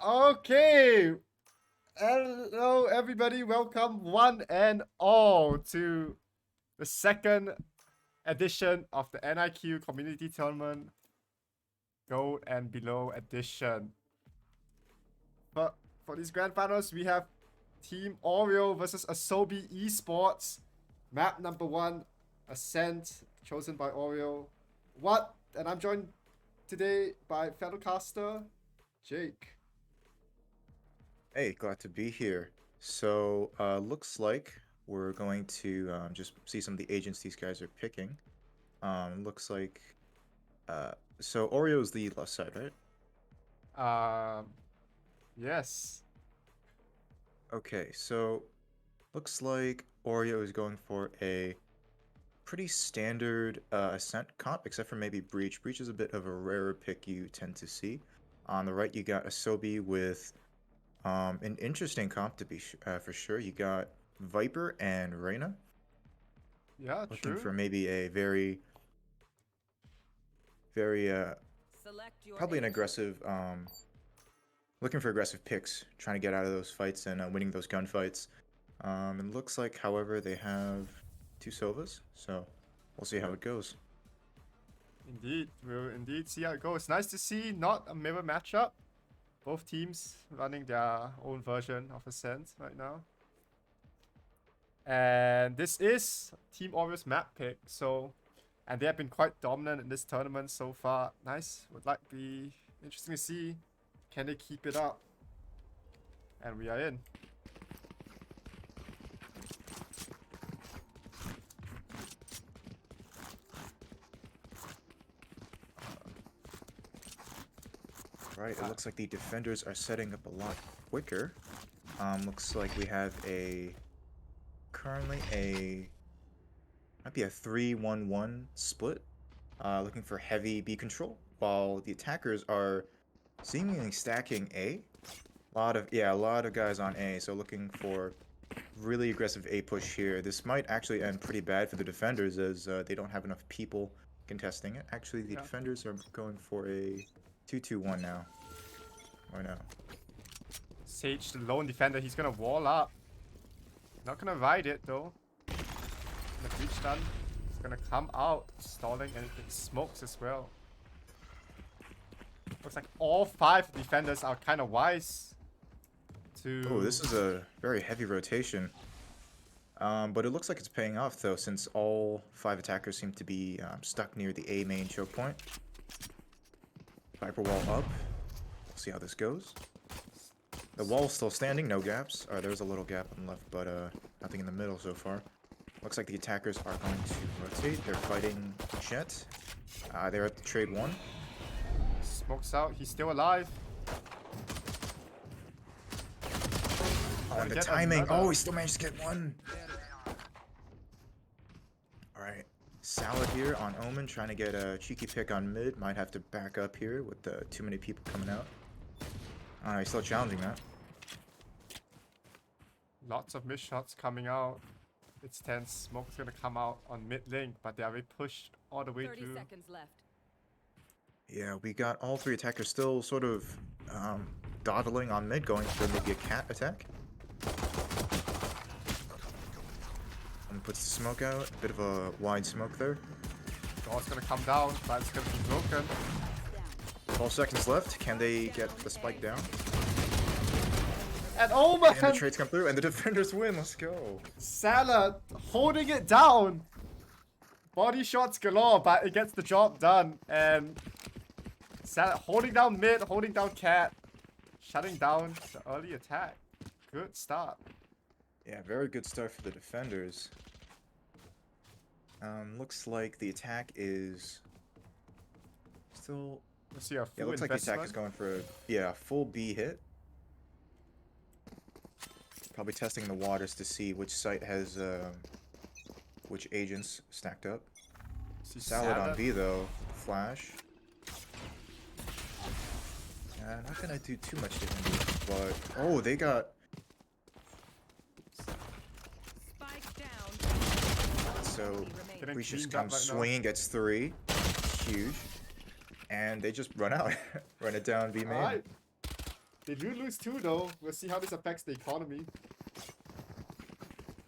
Okay. Hello, everybody. Welcome, one and all, to the second edition of the NiQ Community Tournament Gold and Below Edition. But for these grand finals, we have Team OREO versus Asobi Esports. Map number 1, Ascent, chosen by OREO. And I'm joined today by fellow caster, Jake. Hey, glad to be here. So, looks like we're going to just see some of the agents these guys are picking. Looks like, so Oreo is the left side, right? Yes. Okay, so looks like Oreo is going for a pretty standard Ascent comp, except for maybe Breach. Breach is a bit of a rarer pick you tend to see. On the right, you got Asobi with an interesting comp to be for sure. You got Viper and Reyna. Yeah, Looking true. for maybe a very probably an aggressive looking for aggressive picks, trying to get out of those fights and winning those gunfights. It looks like, however, they have two Sovas, so we'll see how it goes. Indeed, we'll indeed see how it goes. Nice to see not a mirror matchup. Both teams running their own version of Ascent right now. And this is Team Orioles map pick, and they have been quite dominant in this tournament so far. Nice. Would like be interesting to see, can they keep it up? And we are in. Right, it looks like the defenders are setting up a lot quicker. Looks like we have currently might be a 3-1-1 split. Looking for heavy B control, while the attackers are seemingly stacking A. A lot of guys on A, so looking for really aggressive A push here. This might actually end pretty bad for the defenders as they don't have enough people contesting it. Actually, the defenders are going for a 2-2-1 now. Why now? Sage, the lone defender, he's gonna wall up. Not gonna ride it though. The breach done. He's gonna come out, stalling, and it smokes as well. Looks like all 5 defenders are kind of wise to... Oh, this is a very heavy rotation. But it looks like it's paying off though, since all 5 attackers seem to be stuck near the A main choke point. Viper wall up. We'll see how this goes. The wall's still standing, no gaps. There's a little gap on the left, but nothing in the middle so far. Looks like the attackers are going to rotate. They're fighting Jet. They're at the trade 1. Smokes out. He's still alive. And the timing. Oh, he still managed to get 1. Alright. Salad here on Omen, trying to get a cheeky pick on mid. Might have to back up here with too many people coming out. He's still challenging that. Lots of missed shots coming out. It's tense. Smoke's gonna come out on mid link, but they are very pushed all the way 30 through. seconds left. Yeah, we got all 3 attackers still sort of dawdling on mid, going for maybe a cat attack. And puts the smoke out. A bit of a wide smoke there. Door's gonna come down, but it's gonna be broken. 12 seconds left. Can they get the spike down? And oh my And the trades come through, and the defenders win. Let's go. Salad holding it down. Body shots galore, but it gets the job done. And Salad holding down mid, holding down cat, shutting down the early attack. Good start. Yeah, very good start for the defenders. Looks like the attack is still... Let's see our full looks like the attack is going for a full B hit. Probably testing the waters to see which site has which agents stacked up. Salad on B though. Flash. Not gonna do too much to him, but oh, they got... Spike down. So Breach just comes right swinging, gets 3. Huge. And they just run out. Run it down B main. Alright. They do lose 2 though. We'll see how this affects the economy.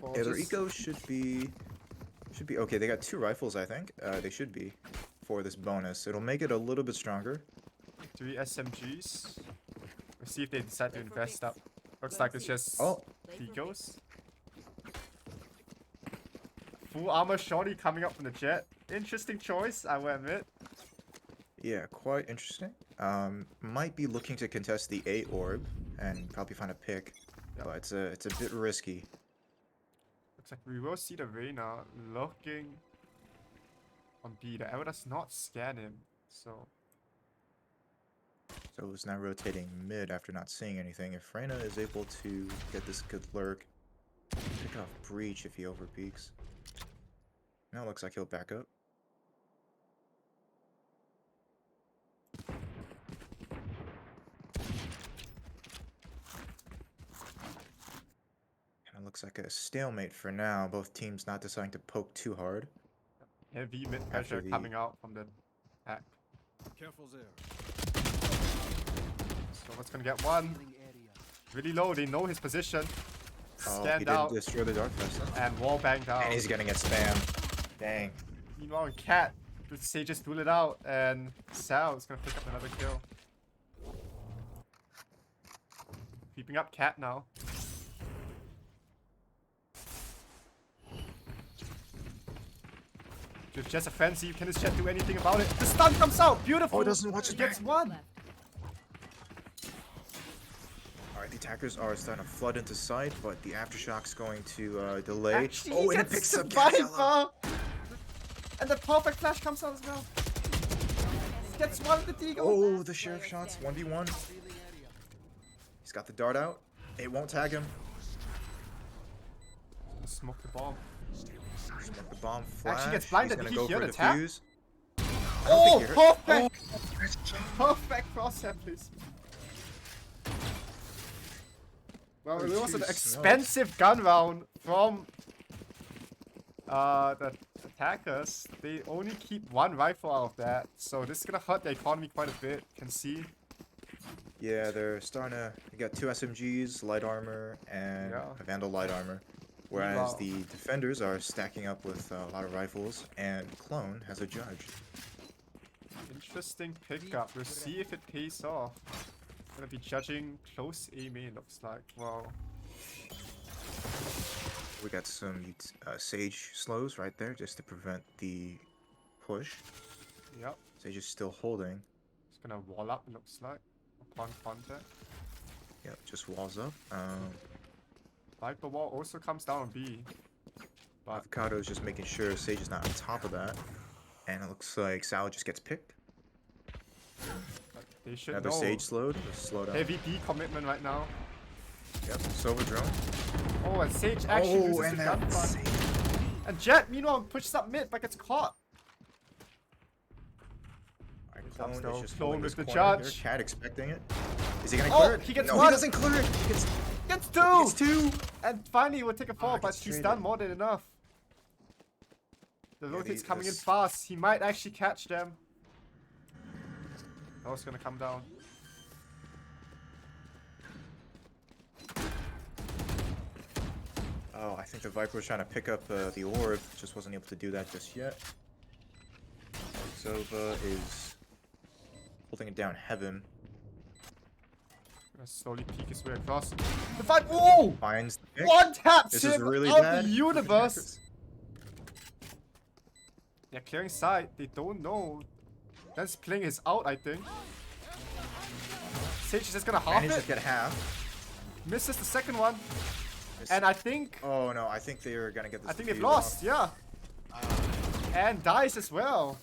Or Yeah, their just- eco should be okay. They got 2 rifles, I think. They should be for this bonus. It'll make it a little bit stronger. 3 SMGs. We'll see if they decide to invest up. Looks like it's just Oh, Picos. Full armor shorty coming up from the jet. Interesting choice, I will admit. yeah, quite interesting. Might be looking to contest the A orb and probably find a pick, but it's a bit risky. Looks like we will see the Reyna looking on B. The arrow does not scan him, so So it's now rotating mid after not seeing anything. If Reyna is able to get this good lurk, pick off Breach if he overpeaks. Now it looks like he'll back up. And it looks like a stalemate for now. Both teams not deciding to poke too hard. heavy mid pressure the- coming out from the attack. Careful there. So what's gonna get one? Really low, they know his position. Oh, he Scanned didn't out destroy the Dark Fest. and wall banged out. And he's gonna get spammed. Dang. Meanwhile, in Cat, the Sages duel it out, and Sal is gonna pick up another kill. Keeping up Cat now. With just a frenzy, can his Jet do anything about it? The stun comes out, beautiful. Oh, it doesn't watch He it gets back. one. Left. Alright, the attackers are starting to flood into sight, but the aftershock's going to delay. Actually, Oh, he and it gets picks the up Gabriella. Viper. And the perfect flash comes out as well. Gets one with the Deagle. Oh, the sheriff shots, 1v1. He's got the dart out. It won't tag him. Smoke the bomb. Smoke the bomb flash. Actually gets blinded. He's Did gonna he go hear for the tap? defuse. Oh, think he heard- perfect! Perfect crosshair, please. Well, it was an Jeez, expensive gun round from the attackers. They only keep 1 rifle out of that, so this is gonna hurt the economy quite a bit. Can see. Yeah, they're starting to. They got 2 SMGs, light armor, and Yeah. a Vandal light armor. Whereas Wow. the defenders are stacking up with a lot of rifles, and Clone has a judge. Interesting pickup. We'll see if it pays off. Gonna be judging close aiming, it looks like. Wow. We got some Sage slows right there just to prevent the push. Yep. Sage is still holding. It's gonna wall up, it looks like. Upon contact. Yep, just walls up. Viper wall also comes down on B. But Avocado is just making sure Sage is not on top of that. And it looks like Sal just gets picked. they should Another know. Sage slowed. Just slowed down. Heavy D commitment right now. Yep, Silver drone. Oh, and Sage actually loses and the that gunfight. Sage. And Jet, meanwhile, pushes up mid but gets caught. Alright, Comes Clone though, is just Clone holding with this the corner here. judge. Cat expecting it. Is he gonna Oh, clear it? he gets no, one. he doesn't clear it. He gets Gets 2! he gets 2. And finally will take a fall, but gets he's traded. done more than enough. The Yeah, rotate's the- coming in this- fast. He might actually catch them. That was gonna come down. Oh, I think the Viper was trying to pick up the orb, just wasn't able to do that just yet. Sova is holding it down heaven. Gonna slowly peek his way across. The fight. Oh! Finds the pick. One taps This is him really out bad the for the universe. attackers. They're clearing side. They don't know. That's playing his out, I think. Sage is just gonna half Managed it. to get half. Misses the second one. Missed- And I think Oh no, I think they're gonna get this. they've defuse lost, off. yeah. And dies as well.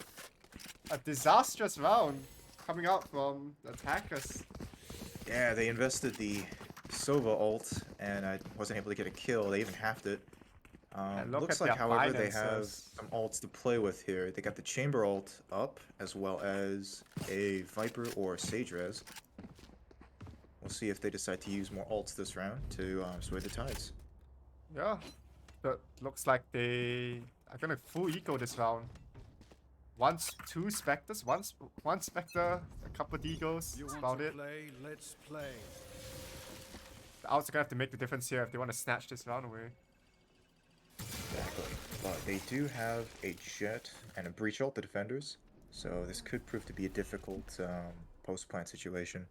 A disastrous round coming out from the attackers. Yeah, they invested the Sova ult, and I wasn't able to get a kill. They even halved it. And look Looks at like, their however, they have finances. some ults to play with here. They got the Chamber ult up, as well as a Viper or Sage Res. We'll see if they decide to use more ults this round to sway the tides. Yeah. But looks like they are gonna full eco this round. two specters, one specter, a couple deagles. That's about it. Play, let's play. The outs are gonna have to make the difference here if they want to snatch this round away. Exactly. But they do have a jet and a breach ult, the defenders. So this could prove to be a difficult post-plant situation.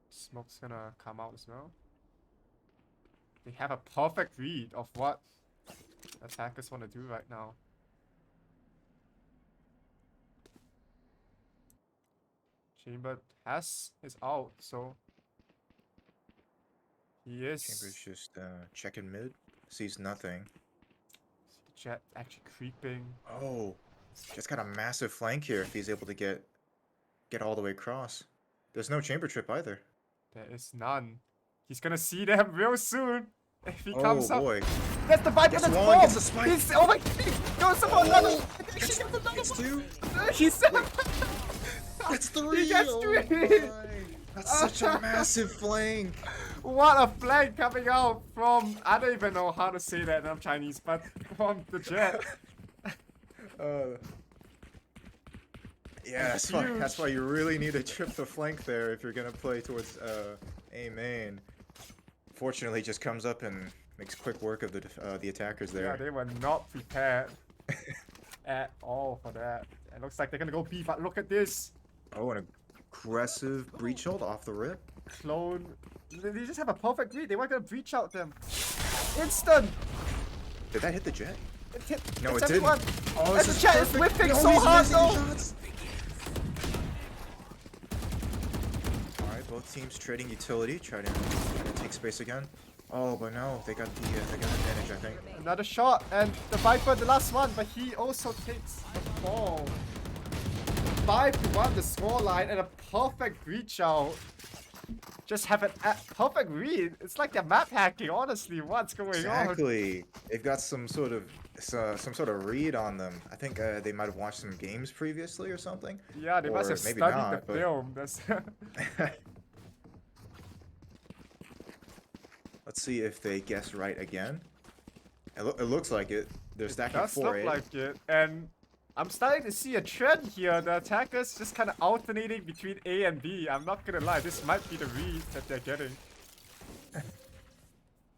Smoke's gonna come out as well. They have a perfect read of what attackers want to do right now. Chamber has his ult, so he is. Chamber's just checking mid. Sees nothing. Jet actually creeping. Oh, just got a massive flank here if he's able to get all the way across. There's no chamber trip either. There is none. He's gonna see them real soon. If he Oh comes up. boy. That's the Viper Gets that's one, bomb. gets the spike. He's, oh my god. He goes for another. Gets two. He's That's three. He gets Oh three. my. That's such a massive flank. What a flank coming out from, I don't even know how to say that and I'm Chinese, but from the Jet. Yeah, that's why you really need to trip the flank there if you're gonna play towards A main. Fortunately, just comes up and makes quick work of the attackers there. Yeah, they were not prepared at all for that. It looks like they're gonna go B, but look at this. Oh, an aggressive breach ult off the rip. Clone. They just have a perfect read. They weren't gonna breach out them. Instant! Did that hit the jet? It hit. No, it's it didn't. everyone. Oh, And this the is Jet is perfect. whipping No, so he's hard missing though. shots. Alright, both teams trading utility, trying to take space again. Oh, but no, they got the advantage, I think. Another shot, and the Viper, the last one, but he also takes the ball. 5-1 the scoreline and a perfect reach out. Just have an perfect read. It's like they're map hacking, honestly. What's going on? Exactly. They've got some sort of read on them. I think they might have watched some games previously or something. Yeah, they must Or have maybe studied not, the but- film. That's Let's see if they guess right again. It looks like it. They're stacking does look 4-8. like it. And I'm starting to see a trend here. The attackers just kind of alternating between A and B. I'm not gonna lie, this might be the read that they're getting.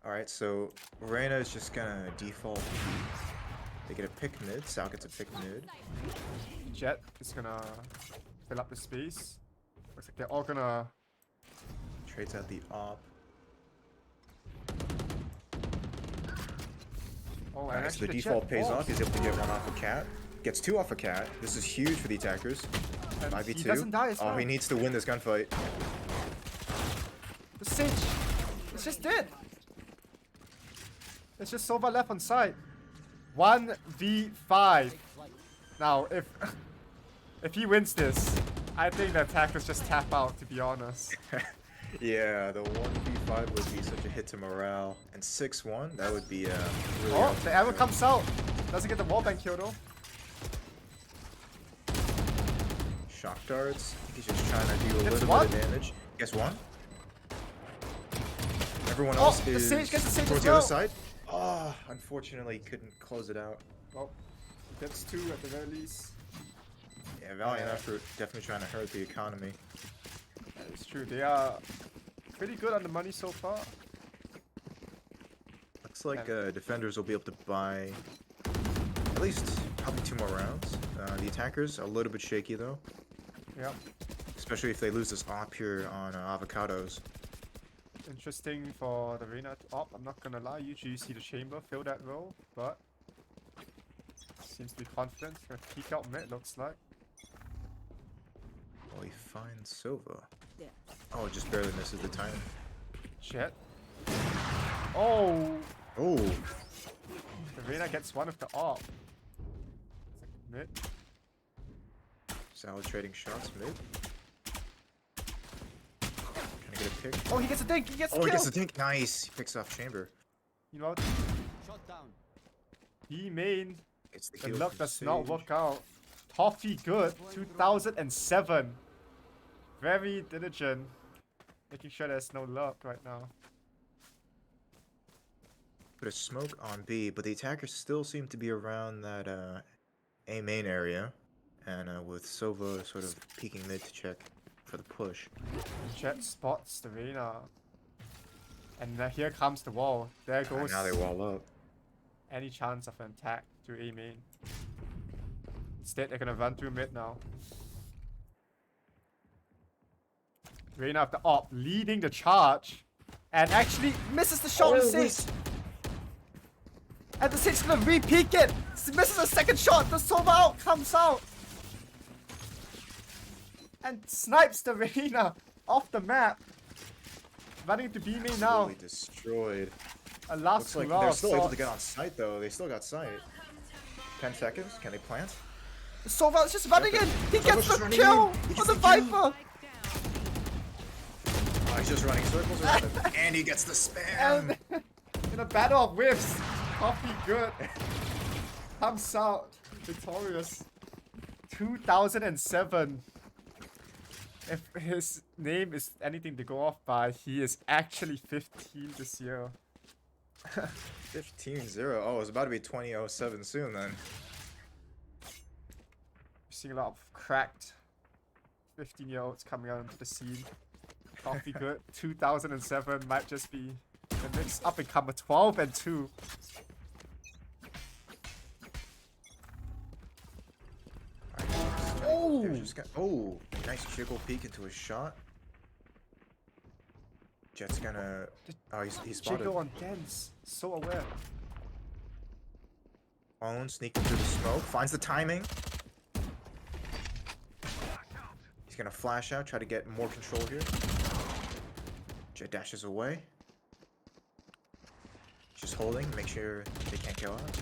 Alright, so Reyna is just gonna default B. They get a pick mid. Sal gets a pick mid. Jet is gonna fill up the space. Looks like they're all gonna. Trades out the op. Oh, and Alright, so actually the Jet default pays falls. off. He's able to get one off a cat. Gets two off a cat. This is huge for the attackers. And 5v2. he doesn't die as Oh, well. he needs to win this gunfight. The Sage. It's just dead. It's just Sova left on side. 1v5. Now, if he wins this, I think the attackers just tap out, to be honest. Yeah, the 1v5 would be such a hit to morale. And 6-1, that would be really Oh, awesome. the arrow comes out. Doesn't get the wallbang kill though. Shock darts. I think he's just trying to do a Gets little one? bit of damage. Guess one. Everyone Oh, else the is Sage gets the Sage towards as the other well. side. Oh, unfortunately couldn't close it out. Well, he gets 2 at the very least. Yeah, valiant effort. Definitely trying to hurt the economy. That is true. They are pretty good on the money so far. Looks like defenders will be able to buy at least probably 2 more rounds. The attackers a little bit shaky though, Yep. especially if they lose this op here on avocados. Interesting for the Reyna op. I'm not gonna lie. Usually you see the chamber fill that role, but seems to be confident. Gonna peek out mid. Looks like. Oh, he finds Sova. Oh, just barely misses the time. Jet. Oh, Oh, the Reyna gets one of the op. Mid. Sal trading shots mid. Trying to get a pick. Oh, he gets a dink. He gets Oh, the he kill. gets a dink. Nice. He picks off chamber. You know what? He main. It's the The kill. luck from does not Sage. work out. Toffee good. 2007. Very diligent. Making sure there's no luck right now. Put a smoke on B, but the attackers still seem to be around that A main area. and with Sova sort of peeking mid to check for the push. Jet spots the Reyna. And here comes the wall. There And goes now they wall up. any chance of an attack to A main. Instead, they're gonna run through mid now. Reyna of the op leading the charge. And actually misses the shot on Sage. And the Sage's gonna re-peek it. Misses a second shot. The Sova out comes out. And snipes the Reyna off the map. Running to B main now. Absolutely destroyed. A last Looks like hurrah they're of still able to sorts. get on site though. They still got sight. 10 seconds. Can they plant? The Sova's just running in. He Sova's gets just the running kill in. He for gets the the kill. Viper. Oh, he's just running circles around him. And he gets the spam. And in a battle of whiffs, Coffee Good comes out victorious. 2007. If his name is anything to go off by, he is actually 15 this year. 15-0. Oh, it's about to be 2007 soon then. We're seeing a lot of cracked 15-year-olds coming out into the scene. Coffee Good 2007 might just be the next up and comer. 12-2. Oh, oh, nice jiggle peek into his shot. Jet's gonna. Oh, he's spotted. Jiggle on Dens. So aware. Owen sneaking through the smoke, finds the timing. He's gonna flash out, try to get more control here. Jet dashes away. Just holding, make sure they can't kill out.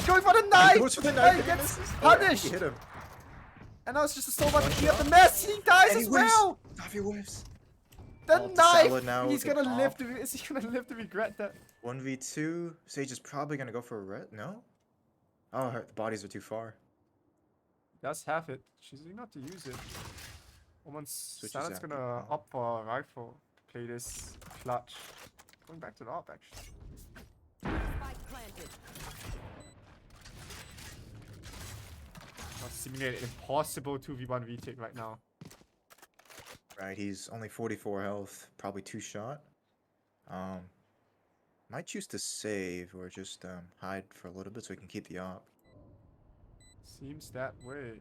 Going for the knife! He goes for the knife, He and he gets misses. punished! He hit him. And now it's just a so much One to clean up shot. the mess. He dies And as he well! whiffs. Taffy whiffs. The Oh, knife! Salad now He's with the gonna live op. to. Is he gonna live to regret that? 1v2. Sage is probably gonna go for a red. No? Oh, the bodies are too far. Does have it. Choosing not to use it. Woman's Switches Salad's out the gonna op. opt for a rifle to play this clutch. Going back to the op actually. Spike planted. Seemingly an impossible 2v1 retake right now. Right, he's only 44 health, probably 2 shot. Might choose to save or just hide for a little bit so he can keep the op. Seems that way.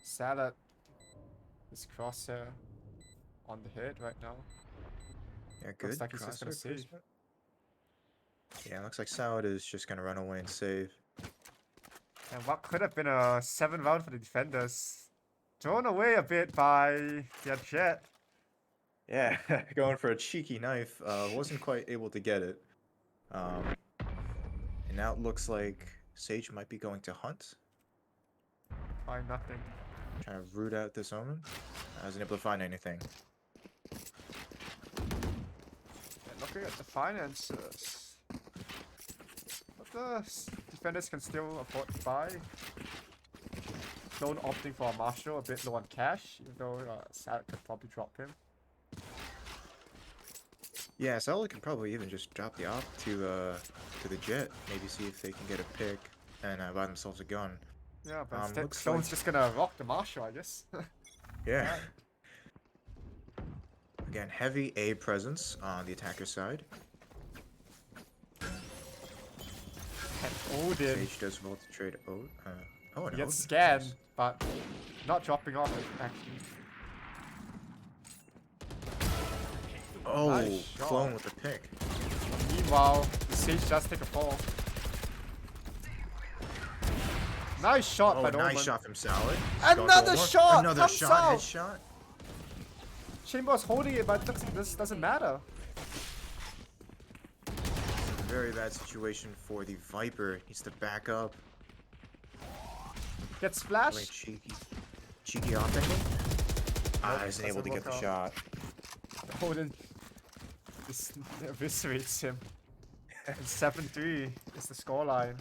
Salad is crosshair on the head right now. Yeah, good. Looks like he's just gonna crosshair save. placement. Yeah, looks like Salad is just gonna run away and save. And what could have been a 7 round for the defenders. Thrown away a bit by their Jet. Yeah, going for a cheeky knife. Wasn't quite able to get it. And now it looks like Sage might be going to hunt. Find nothing. Trying to root out this omen. I wasn't able to find anything. And looking at the finances. But the defenders can still afford to buy. Clone opting for a Marshall, a bit low on cash, even though Salad could probably drop him. Yeah, Salad can probably even just drop the op to the Jet. Maybe see if they can get a pick and buy themselves a gun. Yeah, but instead looks Clone's like- just gonna rock the Marshall, I guess. Yeah. Again, heavy A presence on the attacker side. And Odin Sage does well to trade oh no. gets scanned, but not dropping off it, actually. Oh, Nice shot. Clone with the pick. Meanwhile, the Sage does take a fall. Nice shot Oh, by the nice Omen. shot from Salad. He's going for Another one more. shot Another comes shot, out. headshot. Chamber's holding it, but this doesn't matter. Very bad situation for the Viper. Needs to back up. Gets Really splashed. cheeky off angle. Ah, isn't able doesn't to get the work shot. Odin just eviscerates him. And 7-3 is the scoreline.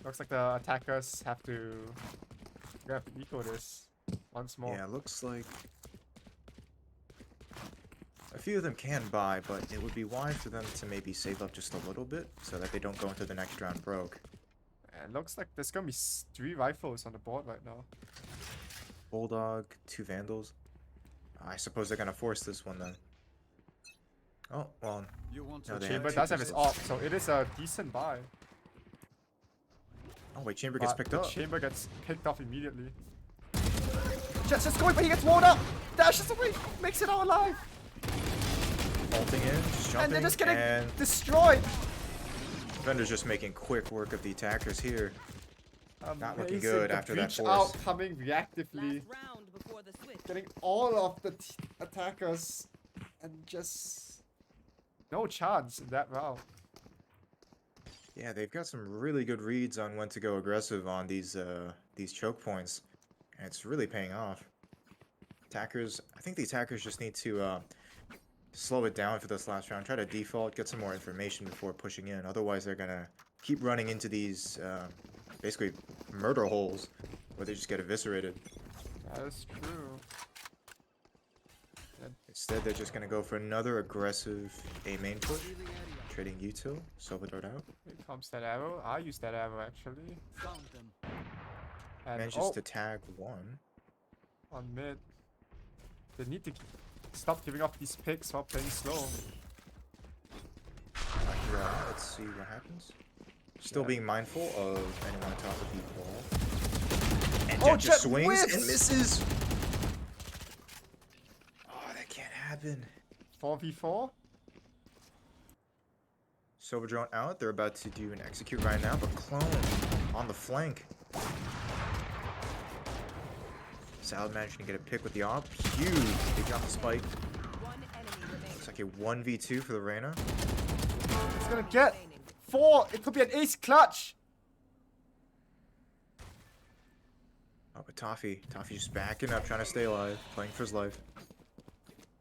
Looks like the attackers have to eco this once more. Yeah, looks like a few of them can buy, but it would be wise for them to maybe save up just a little bit so that they don't go into the next round broke. It looks like there's gonna be 3 rifles on the board right now. Bulldog, 2 Vandals. I suppose they're gonna force this one then. Oh, well, You want no, to they have Chamber two does have his pistols. op, so it is a decent buy. Oh wait, Chamber gets But picked the up. Chamber gets picked off immediately. Jets is going, but he gets walled up! Dashes away, makes it all alive! Vaulting in, just jumping, And they're just getting and destroyed! Defender's just making quick work of the attackers here. Not looking Amazing. good The after that breach force. out coming reactively. Last round before the switch. Getting all of the attackers and just no chance in that round. Yeah, they've got some really good reads on when to go aggressive on these choke points, and it's really paying off. Attackers, I think the attackers just need to slow it down for this last round. Try to default, get some more information before pushing in. Otherwise, they're gonna keep running into these basically murder holes where they just get eviscerated. That is true. Instead, they're just gonna go for another aggressive A main push, trading util, silver dart out. Here comes that arrow. I use that arrow actually. found them? And Manages to tag one. on mid. They need to stop giving up these picks while playing slow. Let's see what happens. Still Yeah. being mindful of anyone on top of the wall. And Oh, Jet just Jet swings whiffs! and misses. Oh, that can't happen. 4v4. Silver drone out. They're about to do an execute right now, but clone on the flank. Salad managing to get a pick with the op. Huge. They got the spike. One enemy remaining. Looks like a 1v2 for the Reyna. It's gonna get 4. It could be an ace clutch. Oh, but Toffee just backing up, trying to stay alive, playing for his life.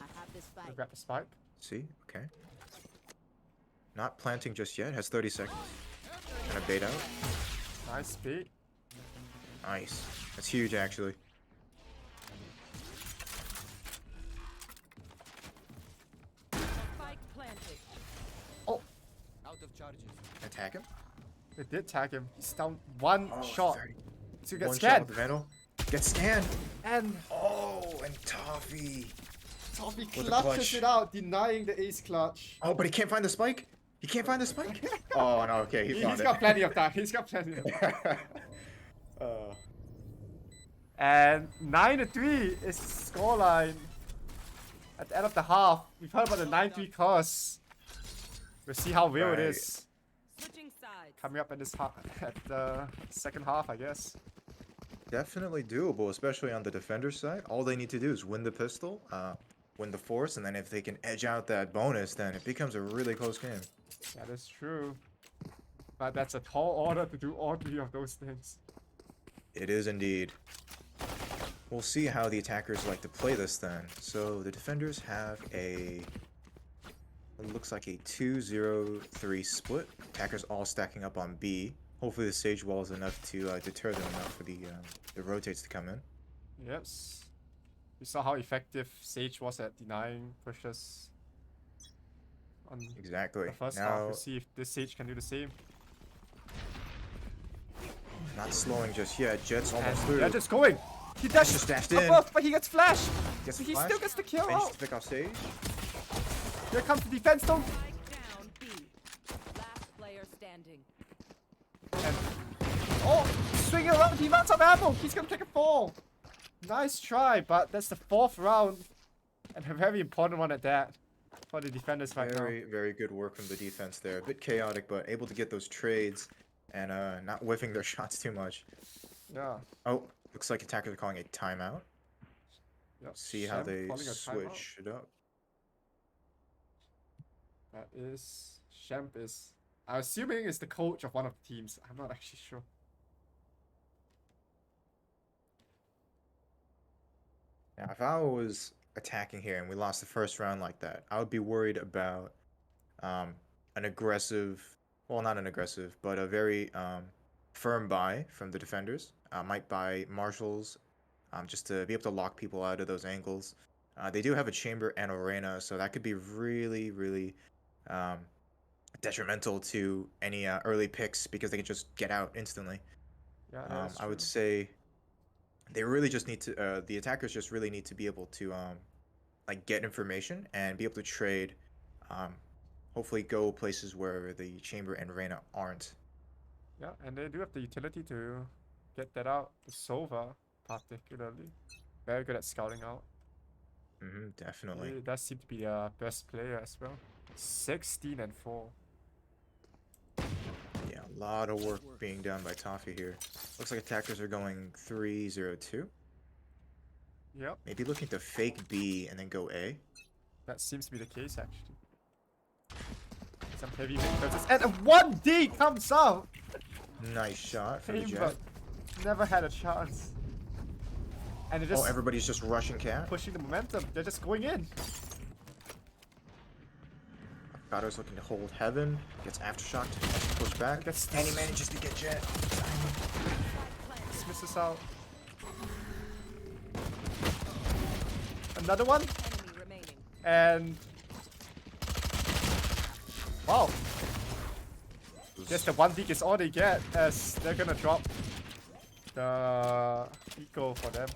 I have this Gonna fight. grab the spike. See? Okay. Not planting just yet. Has 30 seconds. Trying to bait out. Nice bait. Nice. That's huge, actually. Spike planted. Oh, Out of charges. Attack him. they did tag him. He's down 1 Oh, shot 30. to get One shot scanned. with the Vandal. Get scanned. And Oh, and Toffee. Toffee the clutches clutch. it out, denying the ace clutch. Oh, but he can't find the spike. He can't find the spike. Oh no. Okay, he found He's it. got plenty of time. He's got plenty of time. uh, And 9-3 is the scoreline. At the end of the half, we've heard about the 9-3 curse. We'll see how real it Right. is. Switching sides. Coming up in this at the second half, I guess. definitely doable, especially on the defender side. All they need to do is win the pistol, win the force, and then if they can edge out that bonus, then it becomes a really close game. That is true. But that's a tall order to do all 3 of those things. It is indeed. We'll see how the attackers like to play this then. So the defenders have it looks like a 2-0-3 split. Attackers all stacking up on B. Hopefully the sage wall is enough to deter them enough for the rotates to come in. Yes. We saw how effective Sage was at denying pushes on Exactly. the first half. Now, We'll see if this Sage can do the same. not slowing just yet. Jet's And almost through. they're just going. He dashes Just dashed in. above, but he gets flashed. Gets So the he flash. still gets the kill Manages out. to pick off stage. Here comes the defense though. Spike down B. Last player standing. And oh, swinging around. He runs out of ammo. He's gonna take a fall. Nice try, but that's the 4th round, and a very important one at that for the defenders right now. Very, very good work from the defense there. A bit chaotic, but able to get those trades and not whiffing their shots too much. Yeah. Oh, looks like attackers are calling a timeout. Yep. See how Shem they calling a timeout. switch it up. That is Shemp is. I'm assuming is the coach of one of the teams. I'm not actually sure. Now, if I was attacking here and we lost the first round like that, I would be worried about an aggressive, well, not an aggressive, but a very firm buy from the defenders. Might buy marshals just to be able to lock people out of those angles. They do have a chamber and a Reyna, so that could be really, really detrimental to any early picks because they can just get out instantly. Yeah, that's I would true. say they really just need to. The attackers just really need to be able to like get information and be able to trade. Um, hopefully, go places where the Chamber and Reyna aren't. Yeah, and they do have the utility to get that out. The Sova, particularly. Very good at scouting out. Definitely. He does seem to be their best player as well. 16 and 4. Yeah, a lot of work being done by Toffee here. Looks like attackers are going 3-0-2. Yep, Maybe looking to fake B and then go A. that seems to be the case actually. Some heavy mid-curses. And a 1D comes out! Nice shot from the Chamber Jet. never had a chance. And they're Oh, just everybody's just rushing cat. pushing the momentum. They're just going in. Avocado's looking to hold heaven. Gets aftershocked. Has to push back. And he manages to get Jet. Misses out. Another one. Enemy remaining. And wow. Guess the 1D is all they get as they're gonna drop the eco for them.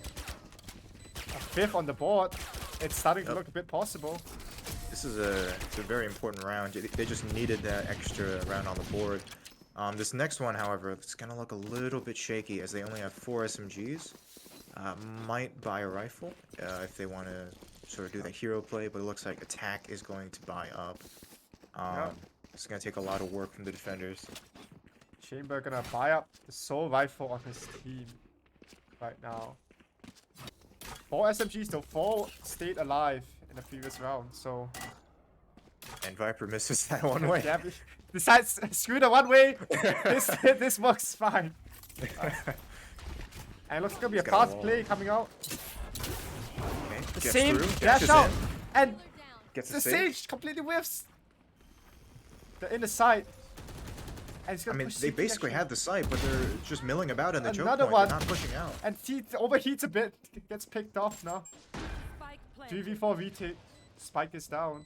A 5th on the board. It's starting to Yep. look a bit possible. This is it's a very important round. They just needed that extra round on the board. This next one, however, it's gonna look a little bit shaky as they only have 4 SMGs. Might buy a rifle if they want to sort of do the hero play, but it looks like attack is going to buy up. Yeah. It's gonna take a lot of work from the defenders. Chamber gonna buy up the soul rifle on his team right now. 4 SMGs though, 4 stayed alive in the previous round, so And Viper misses that one way. yeah, besides screw the one way, this works fine. And it looks gonna be a He's got a fast wall. play coming out. Okay, The gets same through, dash dashes out, in, and gets the the sage completely whiffs. They're in the side. And he's I gonna mean, push they CT basically actually. have the site, but they're just milling about in the choke Another point. one. They're not pushing out. And he overheats a bit, gets picked off now. Spike planted. 3v4 retake. Spike is down.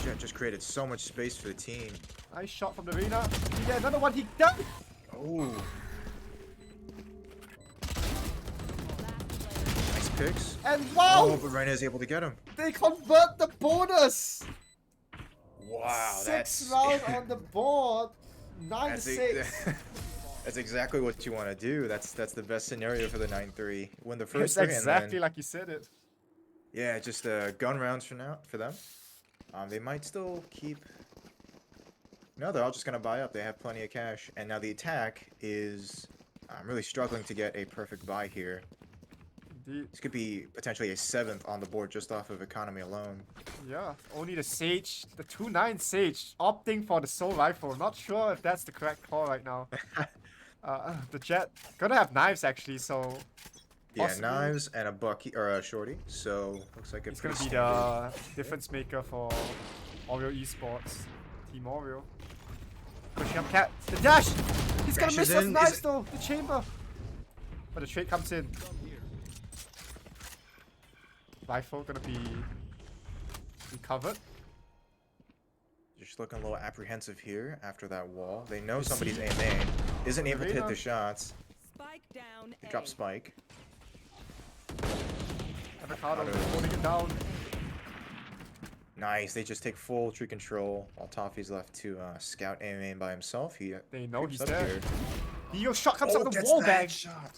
Jet just created so much space for the team. Nice shot from the arena. He get another one. He done. Oh, Last player. nice picks. And wow, Oh, but Reyna is able to get him. they convert the bonus. Wow, 6 round on the board. 9-6. That's exactly what you want to do. That's the best scenario for the 9-3. Win the first It's 3 exactly and then, like you said it. yeah, just gun rounds for them. They might still keep. No, they're all just gonna buy up. They have plenty of cash, and now the attack is. I'm really struggling to get a perfect buy here. Indeed. This could be potentially a 7th on the board just off of economy alone. Yeah, only the Sage, the 2-9 Sage, opting for the Soul Rifle. Not sure if that's the correct call right now. The Jet gonna have knives actually, so Yeah, possibly knives and a bucky or a shorty. So looks like a he's gonna pretty be standard. the difference maker for OREO Esports, Team OREO. Pushing up cat, the dash. He's gonna Dashes miss those in, knives is it- though. The chamber, but the trade comes in. Rifle gonna be recovered. Just looking a little apprehensive here after that wall. They know You somebody's see? AMA. Isn't able to hit Arena. the shots. Spike down. They A. drop spike. Avocado Avocado. holding it down. Nice. They just take full tree control while Toffee's left to scout AMA by himself. He They know creeps he's up there. here. Dio shot comes Oh, up the gets wall that bag. shot.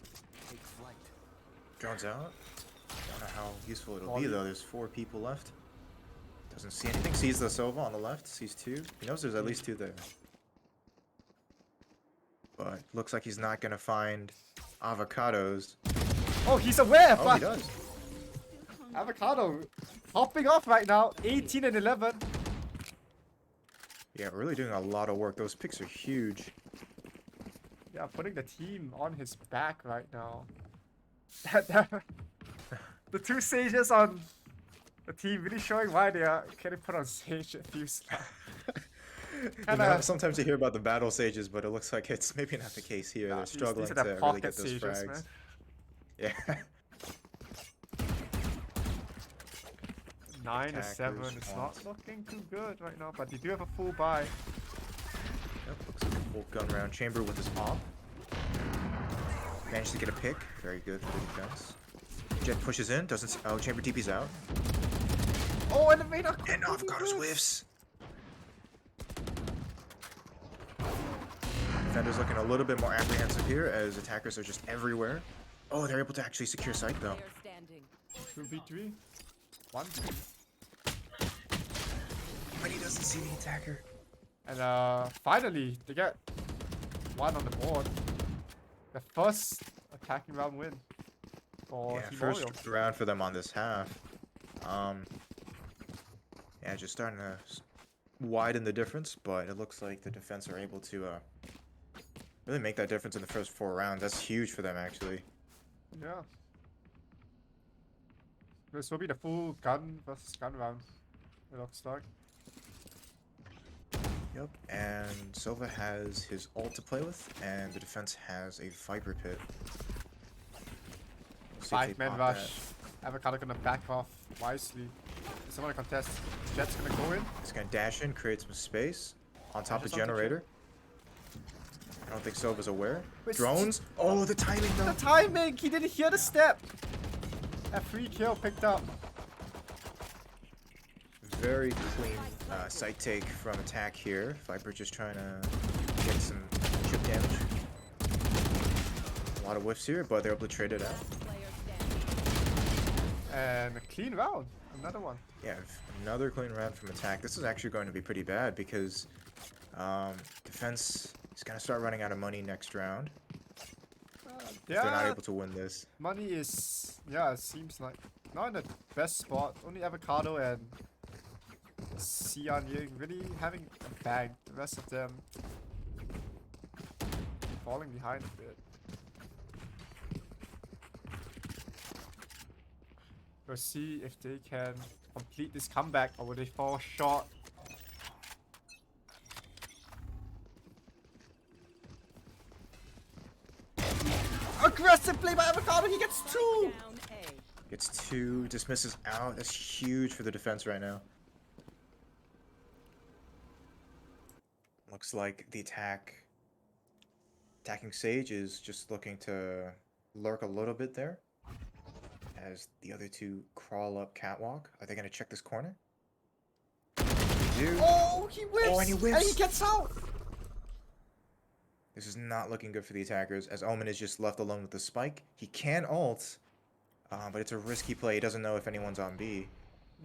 Drones out. Don't know how useful it'll Volley. be though. There's 4 people left. Doesn't see anything. Sees the Sova on the left. Sees 2. He knows there's at least 2 there. But looks like he's not gonna find avocados. Oh, he's aware, Oh, but he does. Avocado hopping off right now. 18 and 11. Yeah, really doing a lot of work. Those picks are huge. Yeah, putting the team on his back right now. The 2 sages on the team really showing why they are getting put on stage a few spots. Sometimes you hear about the battle sages, but it looks like it's maybe not the case here. They're struggling these are to the really pocket get those sages, frags. man. Yeah. 9-7. Attackers It's want- not looking too good right now, but they do have a full buy. Yep, looks like a full gun round chamber with his op. Managed to get a pick. Very good for the defense. Jet pushes in, doesn't. Oh, chamber TP's out. Oh, and the radar. And Avocados whiffs. Defenders looking a little bit more apprehensive here as attackers are just everywhere. Oh, they're able to actually secure site though. Player standing. 2v3. 1-2. But he doesn't see the attacker. And finally, they get one on the board. The first attacking round win for Yeah, Team first OREO. round for them on this half. Yeah, just starting to widen the difference, but it looks like the defense are able to really make that difference in the first 4 rounds. That's huge for them, actually. Yeah. This will be the full gun versus gun round, it looks like. Yep, and Silva has his ult to play with, and the defense has a Viper Pit. See if they 5-man pop rush. Avocado gonna back off wisely. Someone contest. Jet's gonna go in. that. He's gonna dash in, create some space on top of Dashes onto generator. I don't think Silva's aware. Wait, Drones. Oh, the timing though. The timing! He didn't hear the step! A free kill picked up. Very clean sight take from attack here. Viper just trying to get some chip damage. A lot of whiffs here, but they're able to trade it out. Player standing. And a clean round. Another one. Yeah, another clean round from attack. This is actually going to be pretty bad because defense is going to start running out of money next round. If they're not Yeah, able to win this. money is... Yeah, it seems like not in the best spot. Only Avocado and Xian Ying really having a bang. The rest of them falling behind a bit. We'll see if they can complete this comeback or will they fall short. Aggressive play by Avocado, he gets 2! Down A. Gets 2, dismisses out. That's huge for the defense right now. Looks like the attacking Sage is just looking to lurk a little bit there. As the other 2 crawl up catwalk. Are they going to check this corner? They do. Oh, he whiffs! Oh, and he And whiffs. he gets out! This is not looking good for the attackers as Omen is just left alone with the spike. He can ult, but it's a risky play. He doesn't know if anyone's on B.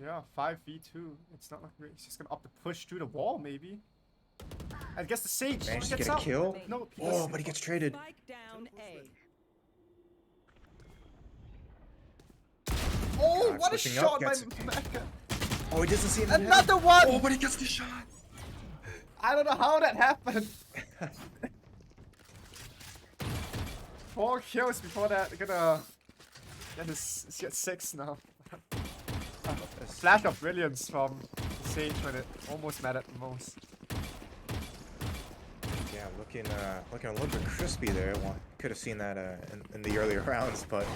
Yeah, 5v2. It's not like he's just gonna opt to push through the wall, maybe. I guess the Sage Managed to gets get a out. kill. No, he Oh, doesn't. but he gets traded. Spike down A. Oh, God, what a pushing up, shot by gets- Mecca. Oh, he doesn't see him. Another one! Oh, but he gets the shot. I don't know how that happened. 4 kills before that. They're gonna get his get 6 now. Flash of brilliance from the Sage when it almost mattered the most. Yeah, looking a little bit crispy there. Well, could have seen that in the earlier rounds, but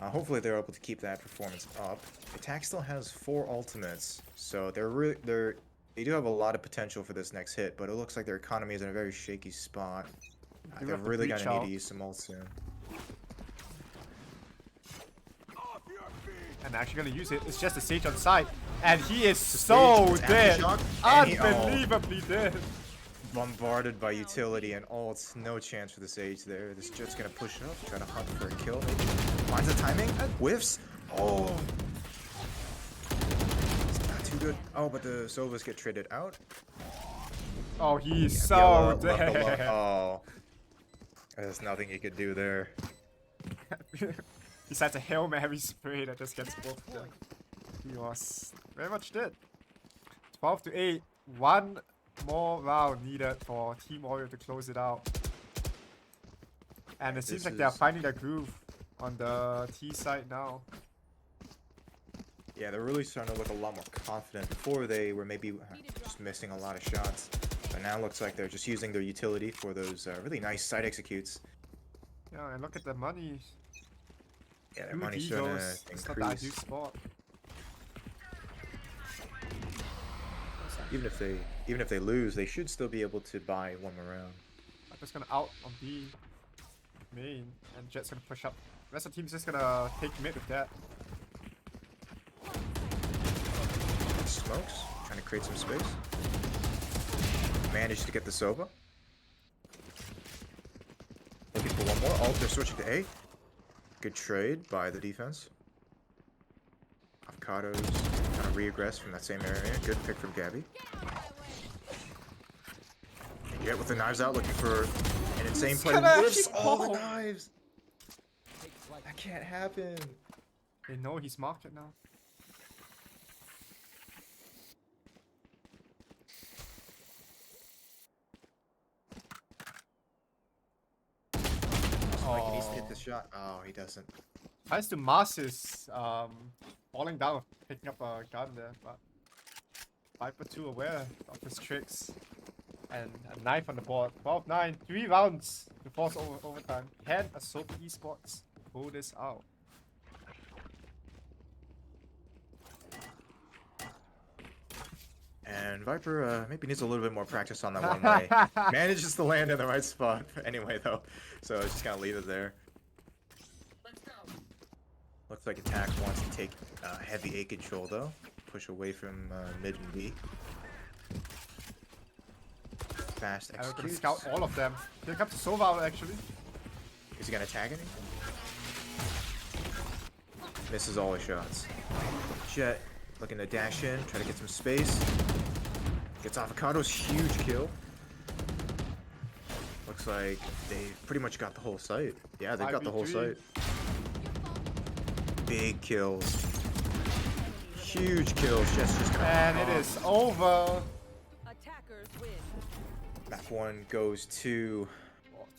hopefully they're able to keep that performance up. Attack still has 4 ultimates, so they do have a lot of potential for this next hit, but it looks like their economy is in a very shaky spot. Do They're have to really breach gonna need out. to use some ults soon. And they're actually gonna use it. It's just a Sage on site. And he is so Sage, dead. aftershock, and he- oh. Unbelievably dead. Bombarded by utility and ults. No chance for the Sage there. This Jet's gonna push up, try to hunt for a kill maybe. Finds the timing, whiffs. Oh! It's not too good. Oh, but the Sovas get traded out. Oh, he's Yeah, so Biela left alone. dead. Oh. There's nothing he could do there. Besides a Hail Mary spray that just gets both of them. He was very much dead. 12-8. One more round needed for Team OREO to close it out. And it seems This like they're is- finding their groove on the T side now. Yeah, they're really starting to look a lot more confident. Before they were maybe just missing a lot of shots. But now it looks like they're just using their utility for those really nice side executes. Yeah, and look at the money. Yeah, their 2 money's starting Devos. to It's not the ideal increase. spot. Even if they lose, they should still be able to buy one more round. Viper's gonna out on B main, and Jet's gonna push up. The rest of the team's just gonna take mid with that. Smokes, trying to create some space. Managed to get the Sova. Looking for one more. Oh, they're switching to A. Good trade by the defense. Avocados kind of re-aggress from that same area. Good pick from Gabby. And Jet with the knives out, looking for an insane play. gonna Whiffs actually all the fall. knives. That can't happen. They know he's market now. Like he needs to hit the shot. Oh, he doesn't. Tries to mask his falling down, picking up a gun there, but Viper too aware of his tricks. And a knife on the board. 12-9, 3 rounds to force overtime. Can Asobi Esports pull this out? And Viper maybe needs a little bit more practice on that one way. Manages to land in the right spot anyway, though. So just gonna leave it there. Looks like Attack wants to take heavy A control, though. Push away from mid and B. Fast I'm gonna execute. scout all of them. Here comes Sova actually. Is he gonna tag anything? Misses all his shots. Jet looking to dash in, try to get some space. Gets Avocado's huge kill. Looks like they pretty much got the whole site. Yeah, they got the whole 5v3. site. Big kills. Huge kills. Jet's just gonna And pop it off. is over. Attackers win. Map 1 goes to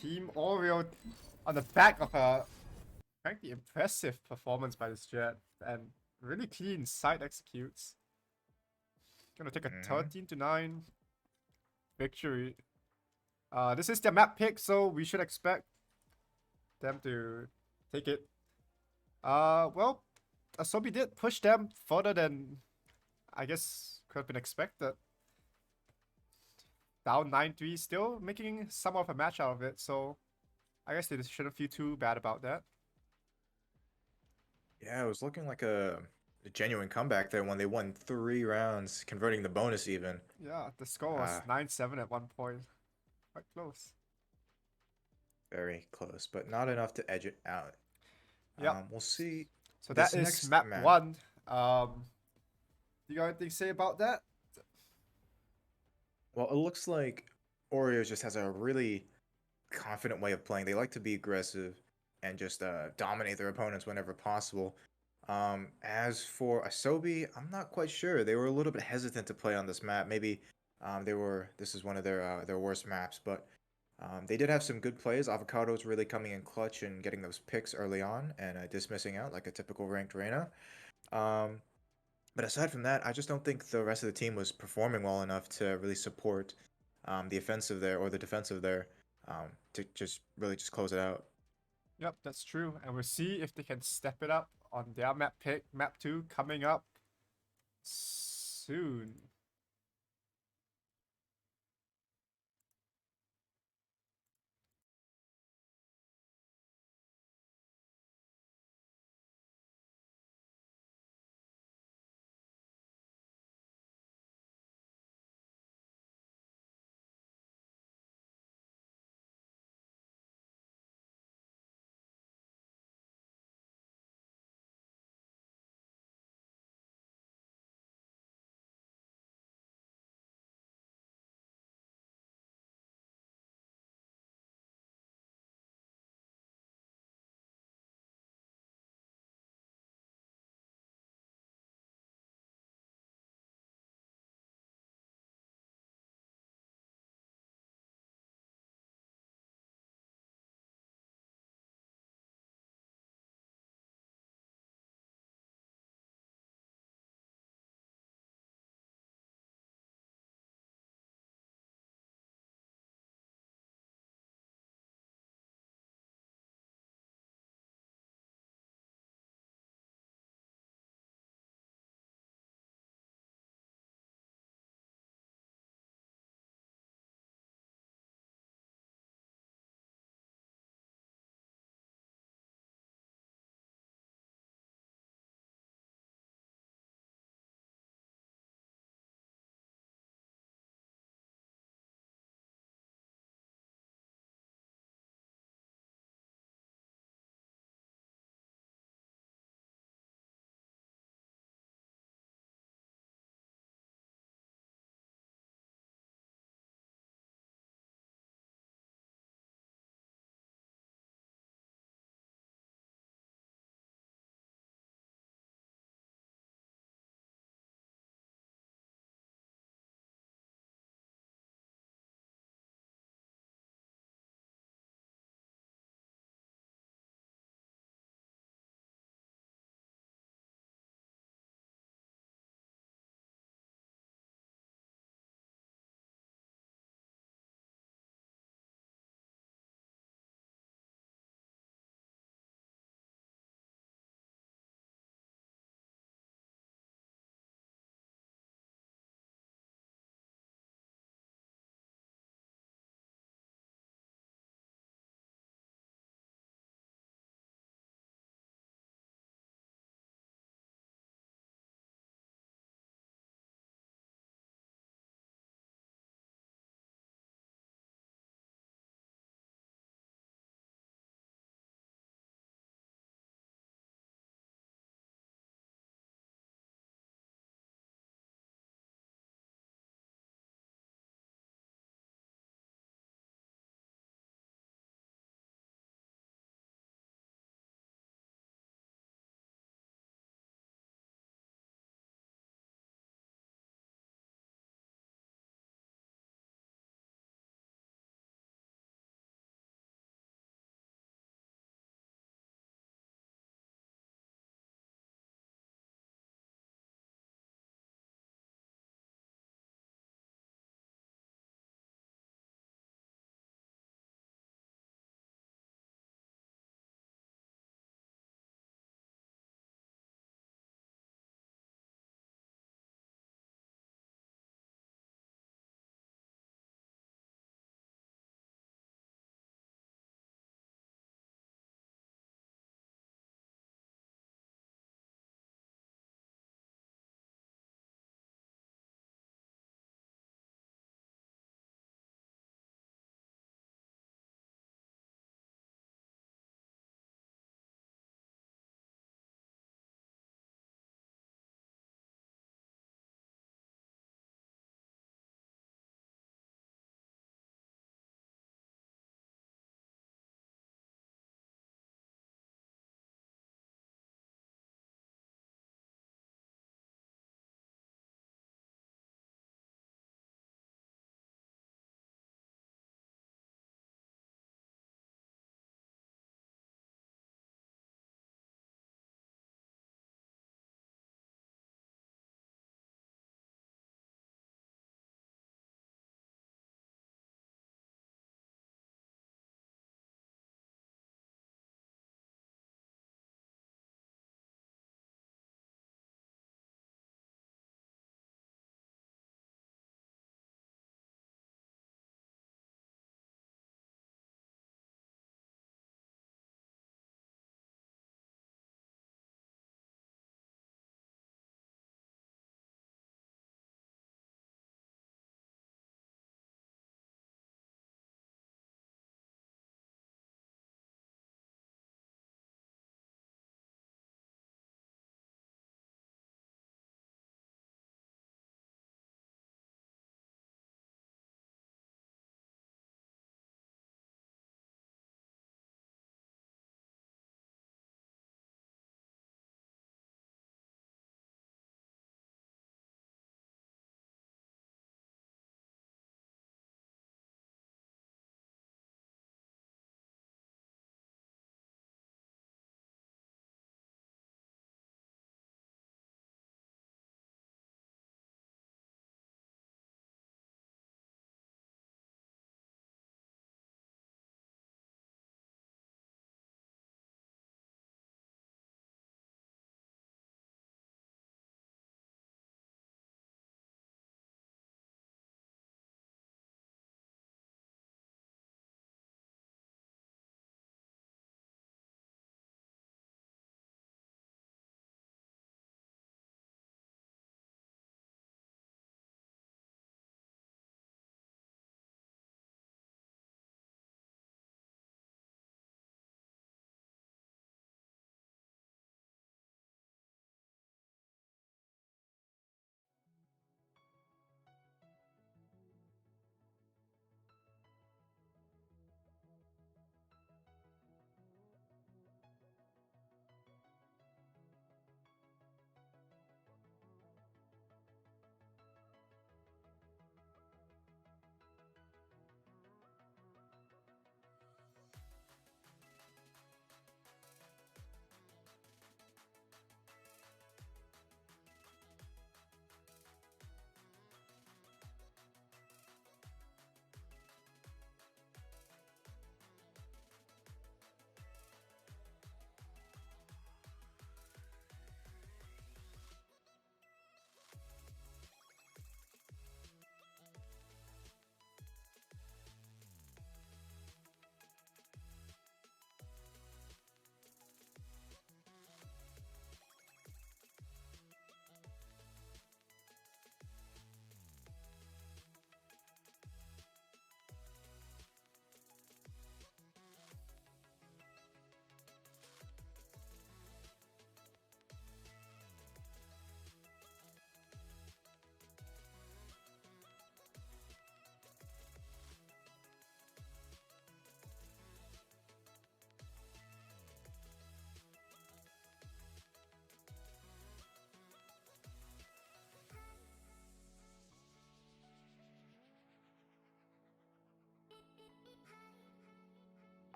Team OREO on the back of a frankly impressive performance by this Jet and really clean side executes. Gonna take a 13-9 victory. This is their map pick, so we should expect them to take it. Well, Asobi did push them further than I guess could have been expected. Down 9-3, still making some of a match out of it, so I guess they shouldn't feel too bad about that. Yeah, it was looking like a genuine comeback there when they won 3 rounds, converting the bonus even. Yeah, the score was 9-7 at one point. Quite close. Very close, but not enough to edge it out. Yep. We'll see. So this that is next map map. 1. You got anything to say about that? Well, it looks like OREO just has a really confident way of playing. They like to be aggressive and just dominate their opponents whenever possible. As for Asobi, I'm not quite sure. They were a little bit hesitant to play on this map. Maybe this is one of their worst maps, but they did have some good plays. Avocado's really coming in clutch and getting those picks early on and dismissing out like a typical ranked Reyna. But aside from that, I just don't think the rest of the team was performing well enough to really support the offensive there or the defensive there to just really just close it out. Yep, that's true. And we'll see if they can step it up on their map pick. Map 2 coming up soon.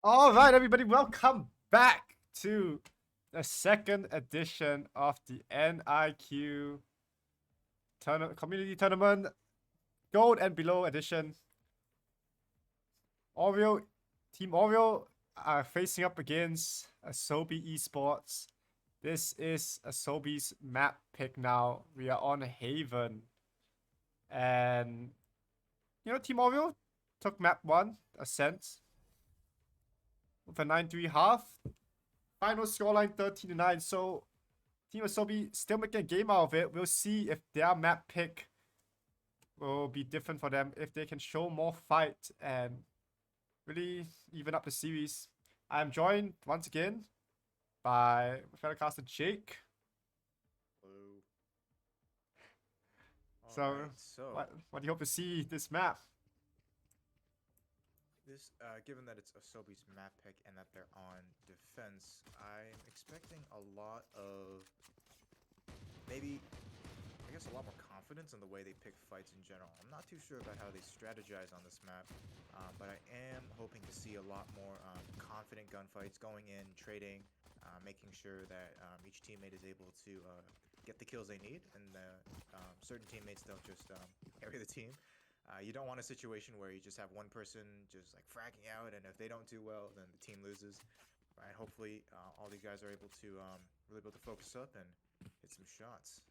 All right, everybody, welcome back to the second edition of the NiQ Community Tournament Gold and Below edition. OREO, Team OREO are facing up against Asobi Esports. This is Asobi's map pick now. We are on Haven. And, Team OREO took map 1, Ascent, with a 9-3 half. Final scoreline 13-9. So Team Asobi still making a game out of it. We'll see if their map pick will be different for them, if they can show more fight and really even up the series. I am joined once again by my fellow caster Jake. Hello. So, what do you hope to see this map? Given that it's Asobi's map pick and that they're on defense, I'm expecting a lot of a lot more confidence in the way they pick fights in general. I'm not too sure about how they strategize on this map, but I am hoping to see a lot more confident gunfights going in, trading, making sure that each teammate is able to get the kills they need, and certain teammates don't just carry the team. You don't want a situation where you just have one person just like fragging out, and if they don't do well, then the team loses. Right? Hopefully, all these guys are able to really able to focus up and hit some shots.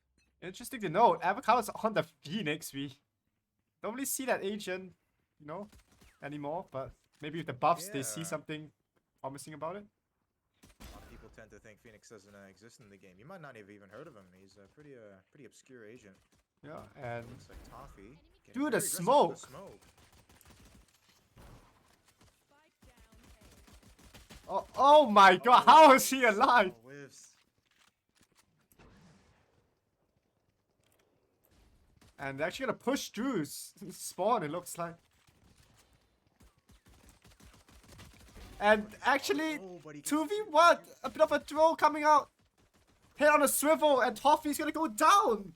Interesting to note, Avocado's on the Phoenix. We don't really see that agent, anymore. But maybe with the buffs, they see something promising about it. A lot of people tend to think Phoenix doesn't exist in the game. You might not have even heard of him. He's a pretty obscure agent. Yeah, and looks like Toffee. Dude, the smoke. Oh my god, how is he alive? And they're actually gonna push Drew's spawn, it looks like. And actually, 2v1, a bit of a throw coming out. Hit on a swivel, and Toffee's gonna go down.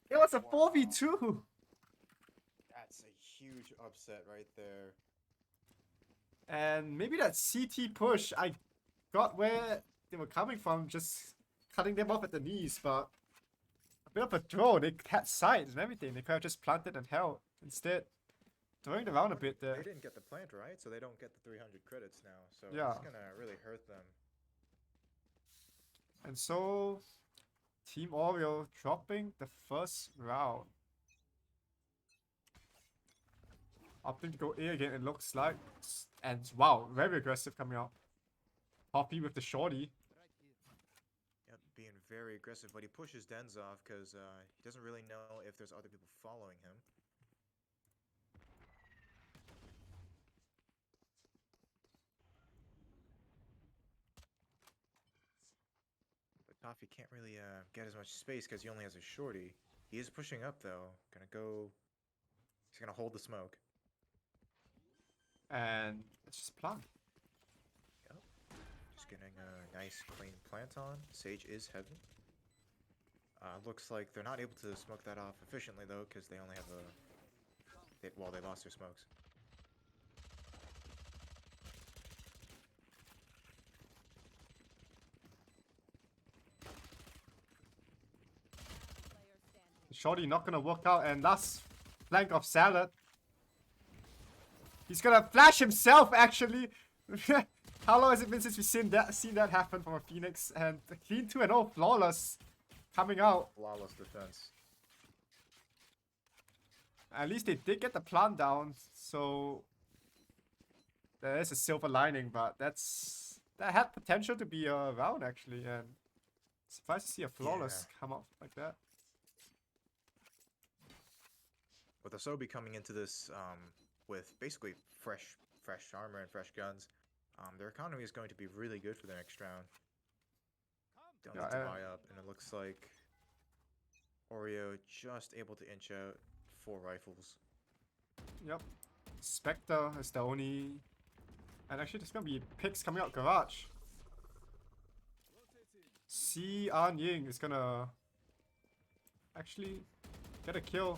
It was a 4v2. That's a huge upset right there. And maybe that CT push, I got where they were coming from, just cutting them off at the knees, but a bit of a throw. They had sides and everything. They could have just planted and held. Instead, throwing around a bit there. They didn't get the plant, right? So they don't get the 300 credits now. So yeah, it's gonna really hurt them. And so Team OREO dropping the first round. Opting to go A again, it looks like. And wow, very aggressive coming out. Poppy with the shorty. Yep, being very aggressive, but he pushes Denz off because he doesn't really know if there's other people following him. Toffee can't really get as much space because he only has a shorty. He is pushing up though. He's gonna hold the smoke. And it's just plant. Yep. Just getting a nice clean plant on. Sage is heaven. Looks like they're not able to smoke that off efficiently though because they only have they lost their smokes. Shorty not gonna work out, and last flank of Salad. He's gonna flash himself actually. How long has it been since we've seen that happen from a Phoenix? And the clean 2-0, flawless coming out. Flawless defense. At least they did get the plant down, so there is a silver lining, but that had potential to be a round actually, and surprised to see a flawless come up like that. With Asobi coming into this with basically fresh armor and fresh guns, their economy is going to be really good for the next round. Don't need to buy up, and it looks like OREO just able to inch out 4 rifles. Yep. Spectre is the only... And actually there's gonna be picks coming out garage. Si An Ying is gonna actually get a kill.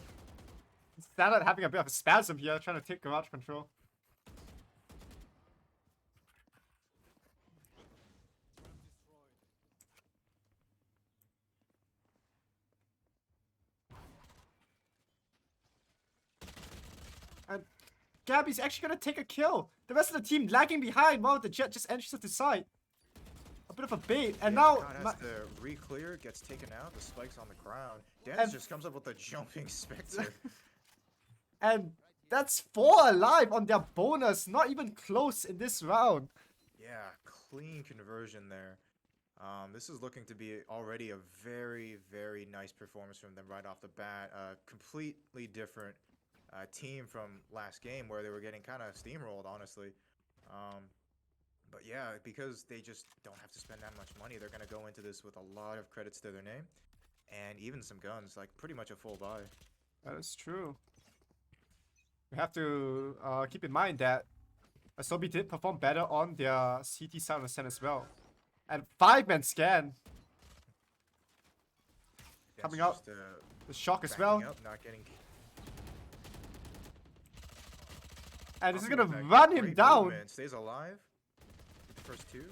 Salad having a bit of a spasm here, trying to take garage control. Gabby's actually gonna take a kill. The rest of the team lagging behind while the Jet just enters the site. A bit of a bait, and Yeah, now Makad has the re-clear, gets taken out, the spike's on the ground. Dance And- just comes up with a jumping Spectre. and that's 4 alive on their bonus. Not even close in this round. Yeah, clean conversion there. This is looking to be already a very, very nice performance from them right off the bat. Completely different team from last game where they were getting kind of steamrolled, honestly. But yeah, because they just don't have to spend that much money, they're going to go into this with a lot of credits to their name. And even some guns, like pretty much a full buy. That is true. We have to keep in mind that Asobi did perform better on their CT side on Ascent as well. And 5-man scan That's coming out. just, The shock as backing well. up, not getting... And this is Asobi gonna with that run him great down. movement, stays alive. The first two.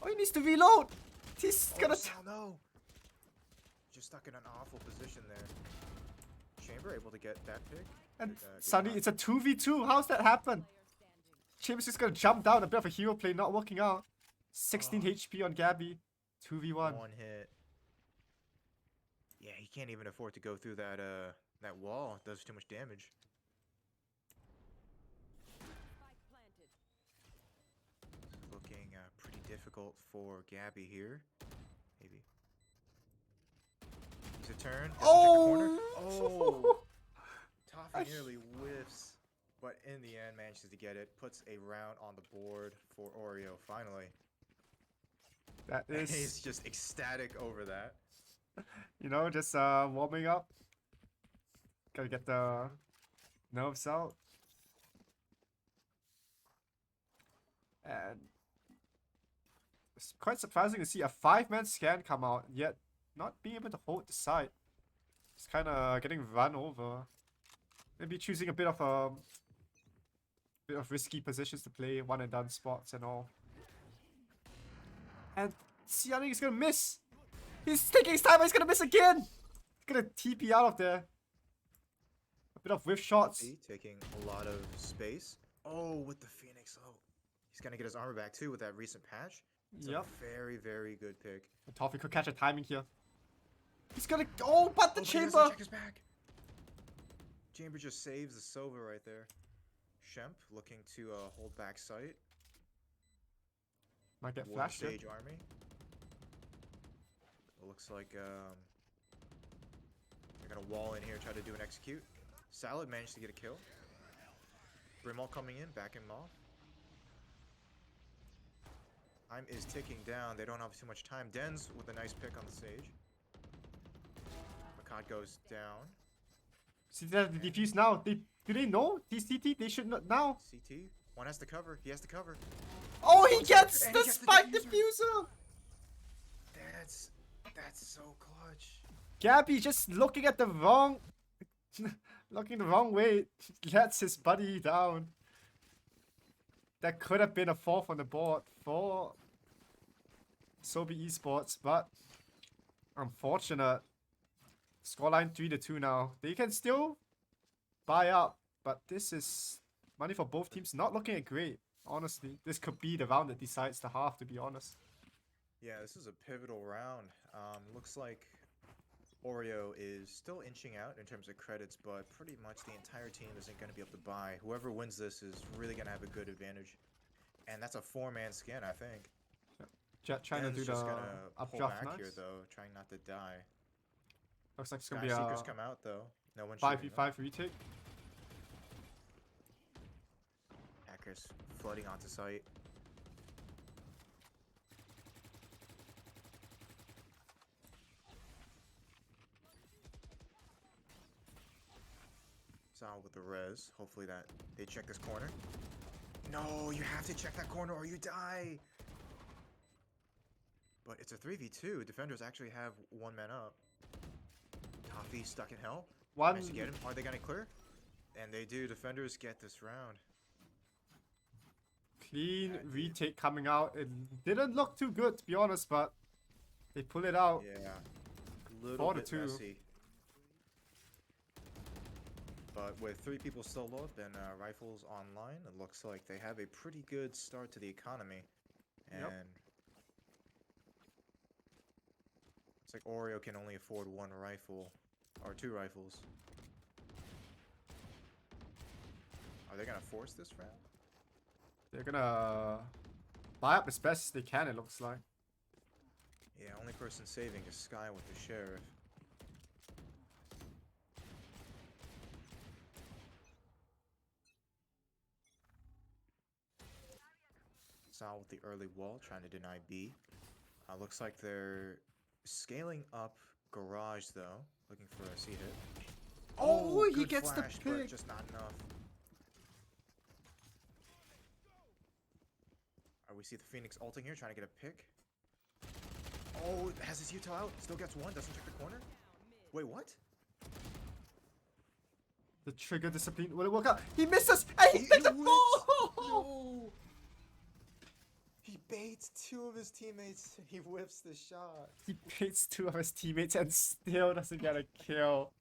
Oh, he needs to reload. He's gonna. Oh, no. Just stuck in an awful position there. Chamber able to get that pick. And Good Sunny, knock. it's a 2v2. How's that happen? Player standing. Chambers just gonna jump down. A bit of a hero play not working out. 16 Oh. HP on Gabby. 2v1. One hit. Yeah, he can't even afford to go through that that wall. It does too much damage. Spike planted. Looking pretty difficult for Gabby here. Maybe. He's a turn. doesn't check the corner. Oh! Oh! Toffee nearly whiffs, but in the end manages to get it. Puts a round on the board for OREO finally. That And he's is, just ecstatic over that. you know, just warming up. Gotta get the nerves out. And it's quite surprising to see a 5-man scan come out, yet not being able to hold the site. It's kind of getting run over. Maybe choosing a bit of risky positions to play, one and done spots and all. And Siani is gonna miss. He's taking his time, but he's gonna miss again. He's gonna TP out of there. A bit of whiff shots. See, taking a lot of space. Oh, with the Phoenix. Oh, he's gonna get his armor back too with that recent patch. It's Yep. a very, very good pick. Toffee could catch a timing here. He's gonna. Oh, but the Oh, but he doesn't chamber. check his back. Chamber just saves the Sova right there. Shemp looking to hold back sight. Might get Warden flashed here. Sage army. It looks like they're gonna wall in here, try to do an execute. Salad managed to get a kill. Brimall coming in, backing him off. Time is ticking down. They don't have too much time. Dens with a nice pick on the Sage. Makad goes down. See that the defuse now. Do they know? DCT? They should not now. CT. One has to cover. He has to cover. Oh, he gets And the he gets the spike diffuser. diffuser. That's so clutch. Gabby just looking at the wrong, looking the wrong way, lets his buddy down. That could have been a 4th on the board for Asobi Esports, but unfortunate. Scoreline 3-2 now. They can still buy up, but this is money for both teams. Not looking great, honestly. This could be the round that decides the half, to be honest. Yeah, this is a pivotal round. Looks like OREO is still inching out in terms of credits, but pretty much the entire team isn't going to be able to buy. Whoever wins this is really going to have a good advantage. And that's a 4-man skin, I think. Jet trying to Den's do the just gonna pull updraft back here, nice. though, trying not to die. Looks like it's Sky gonna be Seekers a come out, though. No one shooting them. 5v5 retake. Hackers flooding onto site. Sal with the res. Hopefully that they check this corner. No, you have to check that corner or you die. But it's a 3v2. Defenders actually have 1 man up. Toffee stuck in hell. One. Managed to get him. Are they gonna clear? And they do. Defenders get this round. Clean Yeah, retake coming out. It didn't look too good, to be honest, but they pull it out. Yeah. A little bit 4-2. messy. But But with 3 people solo up and rifles online, it looks like they have a pretty good start to the economy. And Yep. it's like OREO can only afford 1 rifle, or 2 rifles. Are they gonna force this round? They're gonna buy up as best as they can, it looks like. Yeah, only person saving is Sky with the sheriff. Sal with the early wall, trying to deny B. Looks like they're scaling up garage though, looking for a C hit. Oh, he good gets the flash, but pick. just not enough. We see the Phoenix ulting here, trying to get a pick. Oh, has his util out, still gets 1, doesn't check the corner. Wait, what? The trigger discipline will it work out? He misses and he picked the ball! No! He baits 2 of his teammates, he whips the shot. He baits 2 of his teammates and still doesn't get a kill.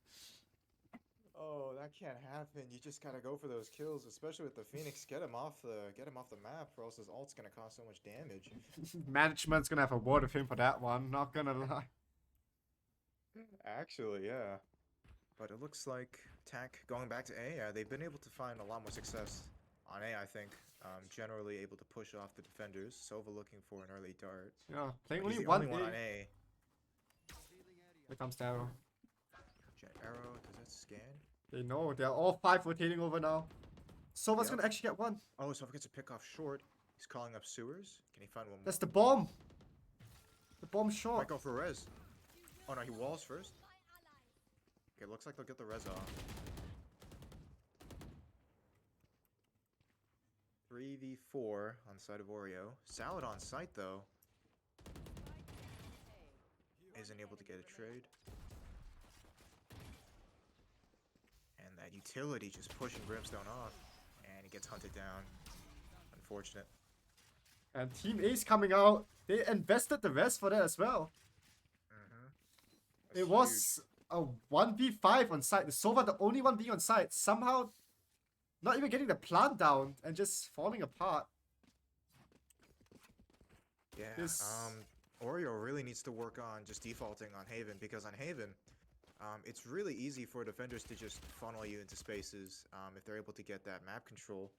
Oh, that can't happen. You just gotta go for those kills, especially with the Phoenix. Get him off the map, or else his ult's gonna cause so much damage. Management's gonna have a word with him for that one, not gonna lie. Actually, yeah. But it looks like TAC going back to A. They've been able to find a lot more success on A, I think. Generally able to push off the defenders. Sova looking for an early dart. Yeah, playing He's only the one only one on A. A. Here comes the arrow. Jet arrow, does that scan? They know, they're all 5 rotating over now. Sova's Yep. gonna actually get 1. Oh, Sova gets a pick off short. He's calling up sewers. Can he find one more? That's the bomb! The bomb's short. Might go for res. Oh no, he walls first. Okay, looks like they'll get the res off. 3v4 on the side of OREO. Salad on site though. Isn't able to get a trade. And that utility just pushing Brimstone off. And he gets hunted down. Unfortunate. And Team A's coming out. They invested the rest for that as well. That's It was a 1v5 on site. The Sova, the only one being on site, somehow not even getting the plant down and just falling apart. Yeah, This- OREO really needs to work on just defaulting on Haven, because on Haven, it's really easy for defenders to just funnel you into spaces if they're able to get that map control,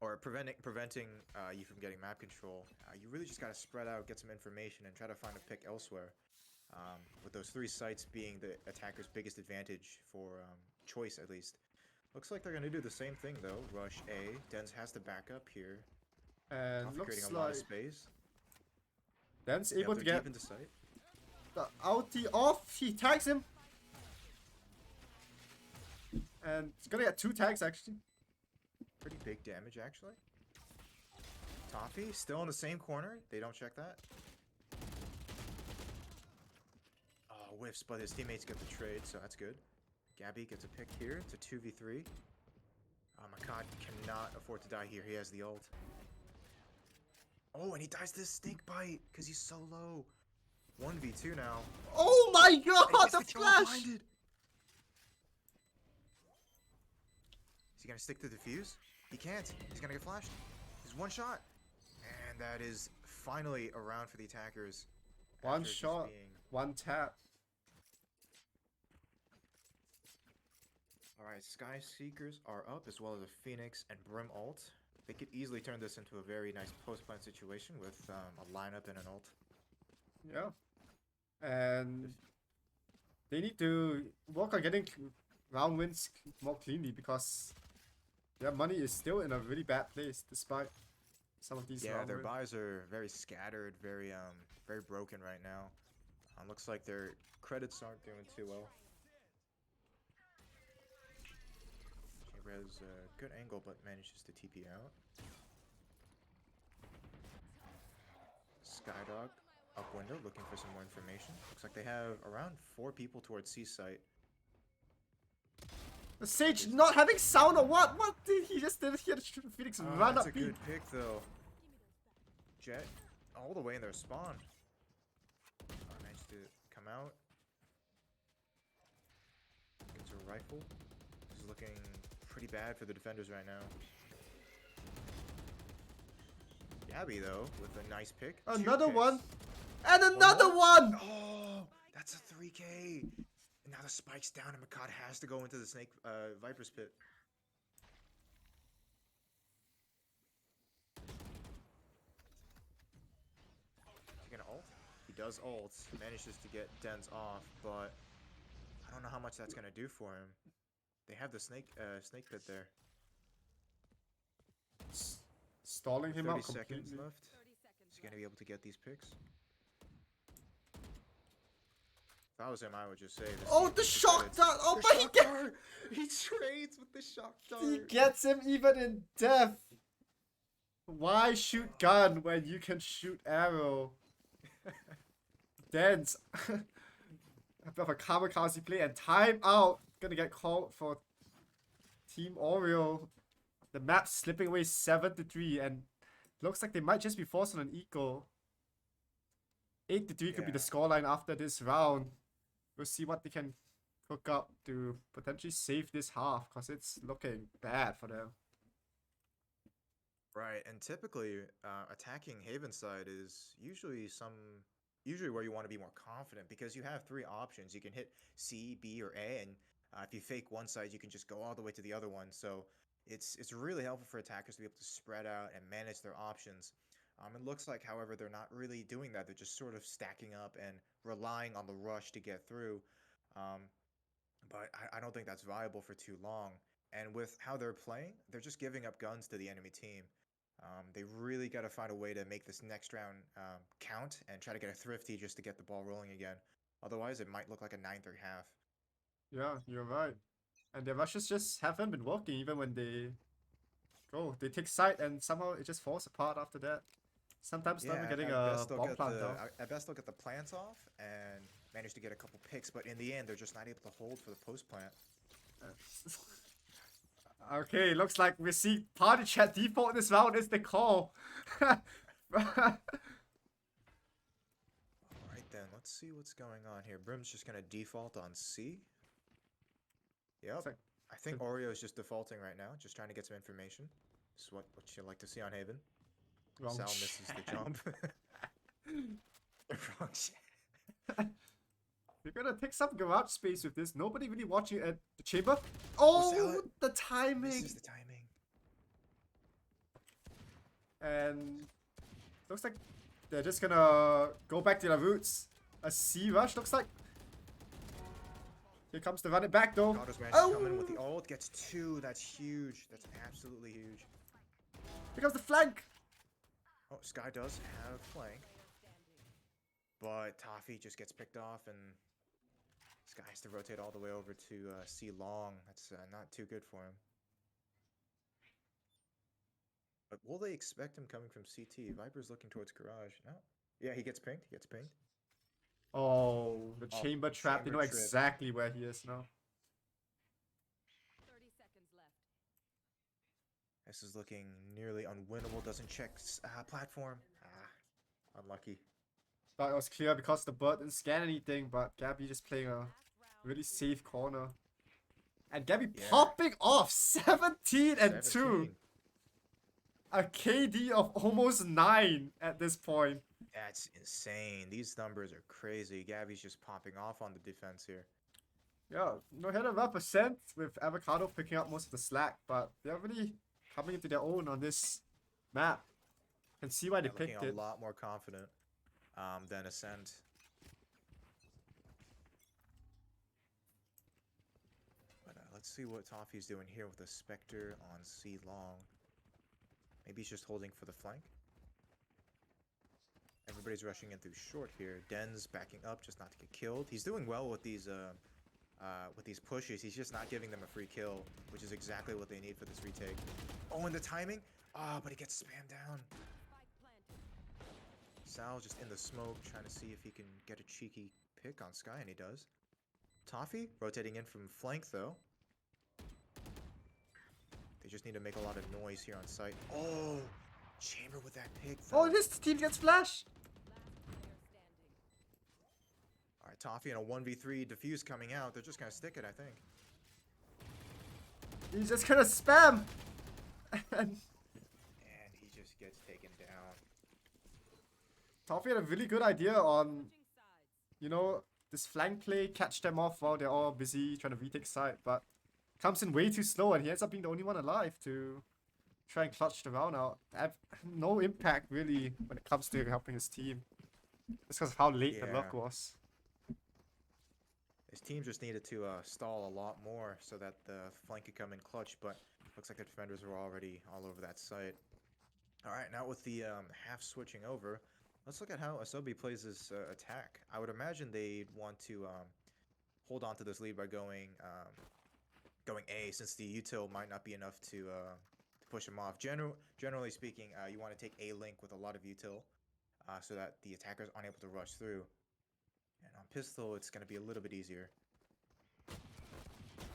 or preventing you from getting map control. You really just gotta spread out, get some information, and try to find a pick elsewhere. With those 3 sites being the attacker's biggest advantage for choice, at least. Looks like they're gonna do the same thing though. Rush A. Dens has to back up here. And Coffee looks creating a lot of like space. Dan's Yep, able to they're get deep into sight. the ulti off. He tags him. And he's gonna get 2 tags actually. Pretty big damage, actually. Toffee still in the same corner. They don't check that. Oh, whiffs, but his teammates get the trade, so that's good. Gabby gets a pick here. It's a 2v3. Makad cannot afford to die here. He has the ult. Oh, and he dies to this snake bite because he's so low. 1v2 now. Oh my And he god, gets the kill flash! blinded. Is he gonna stick to defuse? He can't. He's gonna get flashed. He's 1 shot. And that is finally a round for the attackers. 1 after just shot, being- 1 tap. Alright, Sky Seekers are up, as well as a Phoenix and Brim ult. They could easily turn this into a very nice post-plant situation with a lineup and an ult. Yeah. And they need to work on getting round wins more cleanly because their money is still in a really bad place despite some of these Yeah, round their wins. buys are very scattered, very broken right now. Looks like their credits aren't doing too well. Res good angle, but manages to TP out. Skydog up window, looking for some more information. Looks like they have around 4 people towards C site. The Sage not having sound or what? What did he just did here? The Phoenix run That's up a B. good pick though. Jet all the way in their spawn. Managed to come out. Gets a rifle. This is looking pretty bad for the defenders right now. Gabby, though, with a nice pick. Another 2 one. picks. And another one! Oh, that's a 3K. And now the spike's down and Makad has to go into the snake Viper's pit. Is he gonna ult? He does ult. Manages to get Dens off, but I don't know how much that's gonna do for him. They have the snake pit there. Stalling him 30 out seconds completely. left. Is he gonna be able to get these picks? If I was him, I would just say this. Oh, the shock dart! Oh, but he gets, He trades with the shock dart. he gets him even in death. Why shoot gun when you can shoot arrow? Dance. A bit of a kamikaze play and time out. Gonna get called for Team OREO. The map's slipping away 7-3 and looks like they might just be forced on an eco. 8-3 could be the Yeah. scoreline after this round. We'll see what they can cook up to potentially save this half because it's looking bad for them. Right, and typically attacking Haven side is usually where you want to be more confident because you have 3 options. You can hit C, B, or A, and if you fake one side, you can just go all the way to the other one. So it's really helpful for attackers to be able to spread out and manage their options. It looks like, however, they're not really doing that. They're just sort of stacking up and relying on the rush to get through. But I don't think that's viable for too long. And with how they're playing, they're just giving up guns to the enemy team. They really got to find a way to make this next round count and try to get a thrifty just to get the ball rolling again. Otherwise, it might look like a 9-3 half. Yeah, you're right. And their rushes just haven't been working even when they go. They take side and somehow it just falls apart after that. Sometimes not even getting a bomb plant down. At best, they'll get the plants off and manage to get a couple picks, but in the end, they're just not able to hold for the post plant. Okay, looks like we see party chat default this round is the call. Alright then, let's see what's going on here. Brim's just gonna default on C. Yep. like- I think OREO is just defaulting right now, just trying to get some information. This is what you like to see on Haven. Wrong Sal misses the chat. jump. Wrong chat. You're gonna take some garage space with this. Nobody really watching at the chamber. Oh, Sal, the timing! This is the timing. And looks like they're just gonna go back to their roots. A C rush looks like. Here comes the run it back though. Otto's managed to come in with the ult, gets 2. That's huge. That's absolutely huge. Here comes the flank. Oh, Sky does have flank, but Toffee just gets picked off, and Sky has to rotate all the way over to C long. That's not too good for him. But will they expect him coming from CT? Viper's looking towards garage. No. Yeah, he gets pinged. He gets pinged. Oh, the Oh, chamber trap. They know chamber trip. exactly where he is now. 30 seconds left. This is looking nearly unwinnable. Doesn't check platform. Unlucky. But it was clear because the bird didn't scan anything, but Gabby just playing a really safe corner. And Gabby Yeah. popping off 17 and 2. 17. A KD of almost 9 at this point. That's insane. These numbers are crazy. Gabby's just popping off on the defense here. Yeah, no head of Ascent with Avocado picking up most of the slack, but they're really coming into their own on this map. Can see why they Looking picked a it. lot more confident than Ascent. But let's see what Toffee's doing here with the Spectre on C long. Maybe he's just holding for the flank. Everybody's rushing in through short here. Den's backing up just not to get killed. He's doing well with these pushes. He's just not giving them a free kill, which is exactly what they need for this retake. Oh, and the timing? Ah, but he gets spammed down. Spike planted. Sal just in the smoke, trying to see if he can get a cheeky pick on Sky, and he does. Toffee rotating in from flank, though. They just need to make a lot of noise here on site. Oh, Chamber with that pick, though. Oh, this team gets flash. Last player standing. All right, Toffee and a 1v3 defuse coming out. They're just going to stick it, I think. He's just gonna spam! And And he just gets taken down. Toffee had a really good idea on, you know, this flank play, catch them off while they're all busy trying to retake side, but comes in way too slow and he ends up being the only one alive to try and clutch the round out. Have no impact really when it comes to helping his team. Just because of how late the luck Yeah. was. His team just needed to stall a lot more so that the flank could come in clutch, but looks like the defenders were already all over that site. Alright, now with the half switching over, let's look at how Asobi plays his attack. I would imagine they'd want to hold on to this lead by going A, since the util might not be enough to push him off. Generally speaking, you want to take A link with a lot of util so that the attackers aren't able to rush through. And on pistol, it's going to be a little bit easier.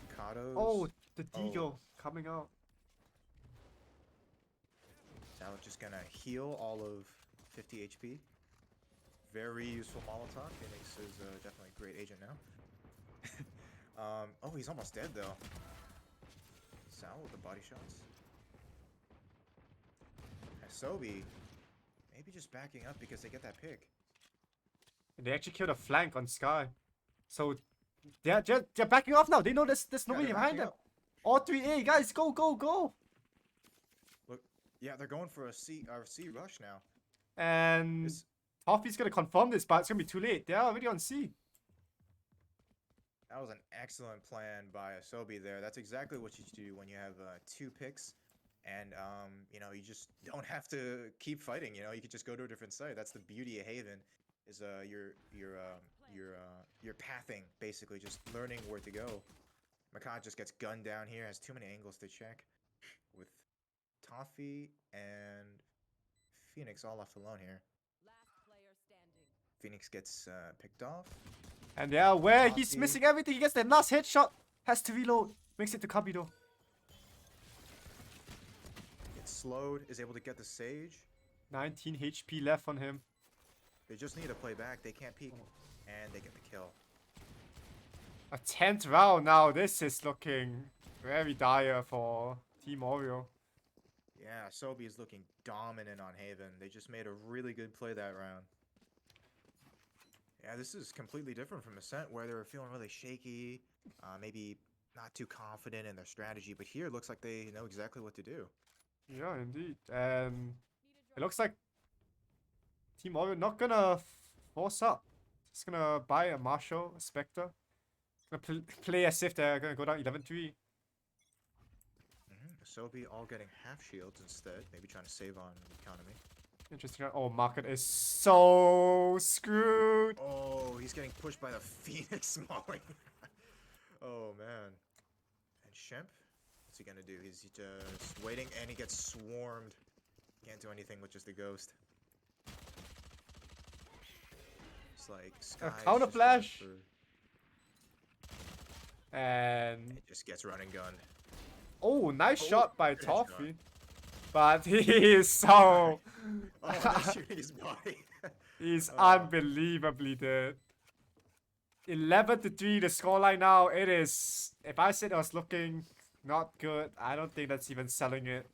Mikado's... Oh, the Deagle coming out. Now just going to heal all of 50 HP. Very useful Molotov. Phoenix is definitely a great agent now. Oh, he's almost dead though. Sal with the body shots. Asobi maybe just backing up because they get that pick. And they actually killed a flank on Sky. So they're backing off now. They know there's nobody they're behind backing them. up. All 3A, guys, go, go, go! Look, yeah, they're going for a C rush now. And This- Toffee's gonna confirm this, but it's gonna be too late. They're already on C. That was an excellent plan by Asobi there. That's exactly what you should do when you have 2 picks. And, you know, you just don't have to keep fighting, you know, you could just go to a different site. That's the beauty of Haven, is your pathing, basically, just learning where to go. Makad just gets gunned down here, has too many angles to check. With Toffee and Phoenix all left alone here. Last player standing. Phoenix gets picked off. And they're aware he's Toffee. missing everything. He gets that last headshot. Has to reload. Makes it to Kabi though. Gets slowed, is able to get the Sage. 19 HP left on him. They just need to play back, they can't peek. And they get the kill. A 10th round now. This is looking very dire for Team OREO. Yeah, Asobi is looking dominant on Haven. They just made a really good play that round. Yeah, this is completely different from Ascent, where they were feeling really shaky, maybe not too confident in their strategy, but here it looks like they know exactly what to do. Yeah, indeed. And it looks like Team OREO not gonna force up. Just gonna buy a Marshall, a Spectre. Gonna play as if they're gonna go down 11-3. Asobi all getting half shields instead, maybe trying to save on economy. Interesting. Oh, Market is so screwed. Oh, he's getting pushed by the Phoenix mauling. Oh, man. And Shemp? What's he gonna do? He's just waiting, and he gets swarmed. Can't do anything with just the ghost. It's like Sky counter just going flash. for- And It just gets run and gunned. oh, nice Oh, shot by good headshot. Toffee. But he is so... Oh, that's shooting his body. He's Oh. unbelievably dead. 11-3 the scoreline now. It is... If I said I was looking not good, I don't think that's even selling it.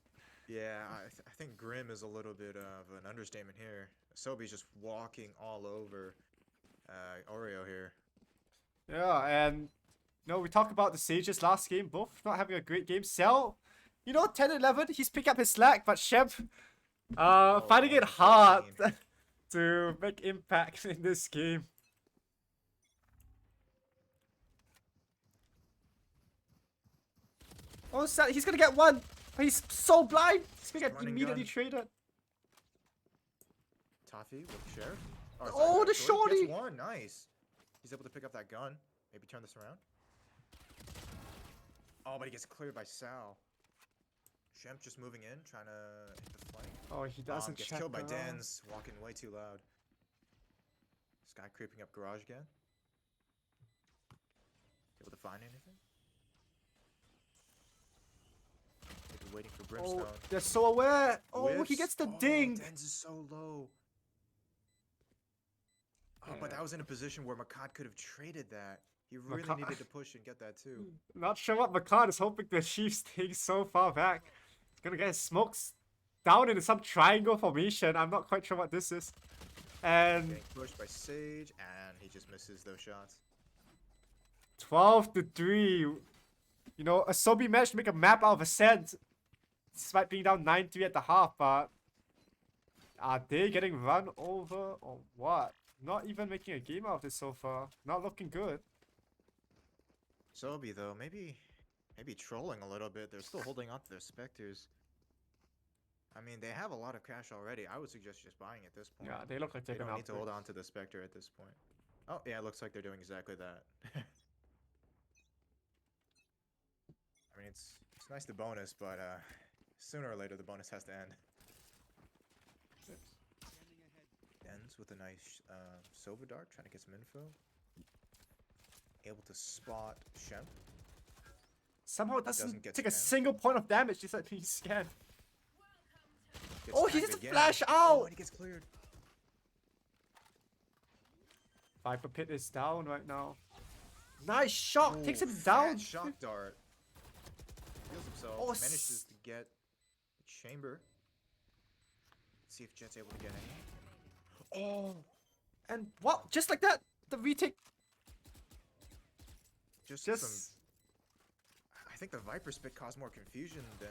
Yeah, I think grim is a little bit of an understatement here. Asobi's just walking all over OREO here. Yeah, and... You know, we talked about the Sages last game. Both not having a great game. Cell, you know, 10-11, he's picking up his slack. But Shemp, finding it hard to make impact in this game. Oh, sad. He's gonna get one. But he's so blind. He's gonna get Run and immediately gun. traded. Toffee with the sheriff. Oh, the Gets shorty. one, nice. He's able to pick up that gun. Maybe turn this around. Oh, but he gets cleared by Sal. Shemp just moving in, trying to hit the flank. Oh, he doesn't Gets check killed by out. Dens, walking way too loud. This guy creeping up garage again. Able to find anything? Maybe waiting for Brimstone. Oh, they're so aware. Oh, he Whiffs. gets the Oh, ding. Dens is so low. Oh, but that was in a position where Makad could have traded that. He really Maca- needed to push and get that too. Not sure what Macan is hoping to achieve staying so far back. Gonna get his smokes down into some triangle formation. I'm not quite sure what this is. And Getting pushed by Sage, and he just misses those shots. 12-3. You know, Asobi managed to make a map out of Ascent, despite being down 9-3 at the half, but are they getting run over or what? Not even making a game out of this so far. Not looking good. Asobi though, maybe trolling a little bit. They're still holding on to their Spectres. I mean, they have a lot of cash already. I would suggest just buying at this point. Yeah, they look like They they're don't gonna need to hold on to the Spectre at this point. Oh, yeah, it looks like they're doing exactly that. I mean, it's nice the bonus, but sooner or later the bonus has to end. Ends with a nice Silver Dart, trying to get some info. Able to spot Shemp. Somehow it Doesn't doesn't get take a scanned. single point of damage just like being scanned. Gets Oh, he tagged just again. flash Oh, out! and he gets cleared. Viper Pit is down right now. Nice shot! Takes Ooh, him fat down! Shock dart. Heals himself. Oh, Manages to get the chamber. Let's see if Jet's able to get any. Oh! And what? Just like that, the retake Just just... some. I think the Viper spit caused more confusion than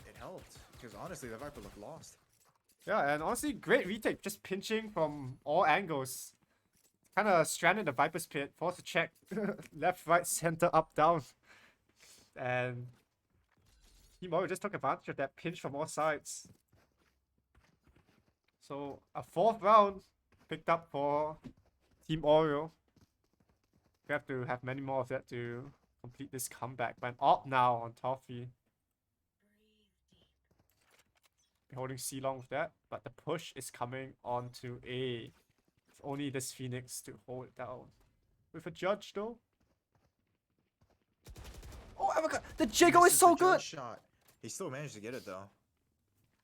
it helped. Because honestly, the Viper looked lost. Yeah, and honestly, great retake. Just pinching from all angles. Kind of stranded the Viper's Pit. Forced to check left, right, center, up, down. And Team OREO just took advantage of that pinch from all sides. So, a 4th round picked up for Team OREO. We have to have many more of that to complete this comeback. But an op now on Toffee. Holding C long with that, but the push is coming on to A. With only this Phoenix to hold it down. With a judge though. Oh, Erica! The jiggle is Misses so the judge good! Shot. He still managed to get it though.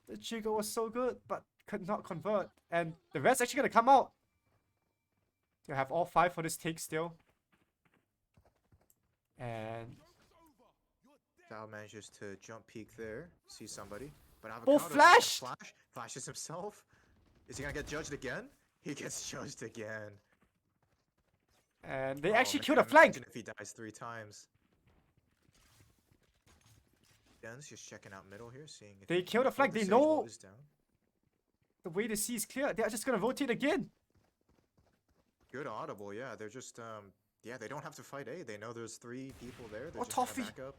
The jiggle was so good, but could not convert. And the red's actually gonna come out. You have all 5 for this take still. And Dal manages to jump peek there, see somebody. But Oh, Avocado flash! flashes himself. Is he gonna get judged again? He gets judged again. they Oh, actually man, killed a flank! imagine if he dies 3 times. Den's just checking out middle here, seeing if They he can killed a kill flank, the they Sage while know- it's down. The way the C is clear, they're just gonna rotate again. Good audible, yeah. They're just yeah, they don't have to fight A. They know there's 3 people there. They're Oh, just gonna Toffee back up.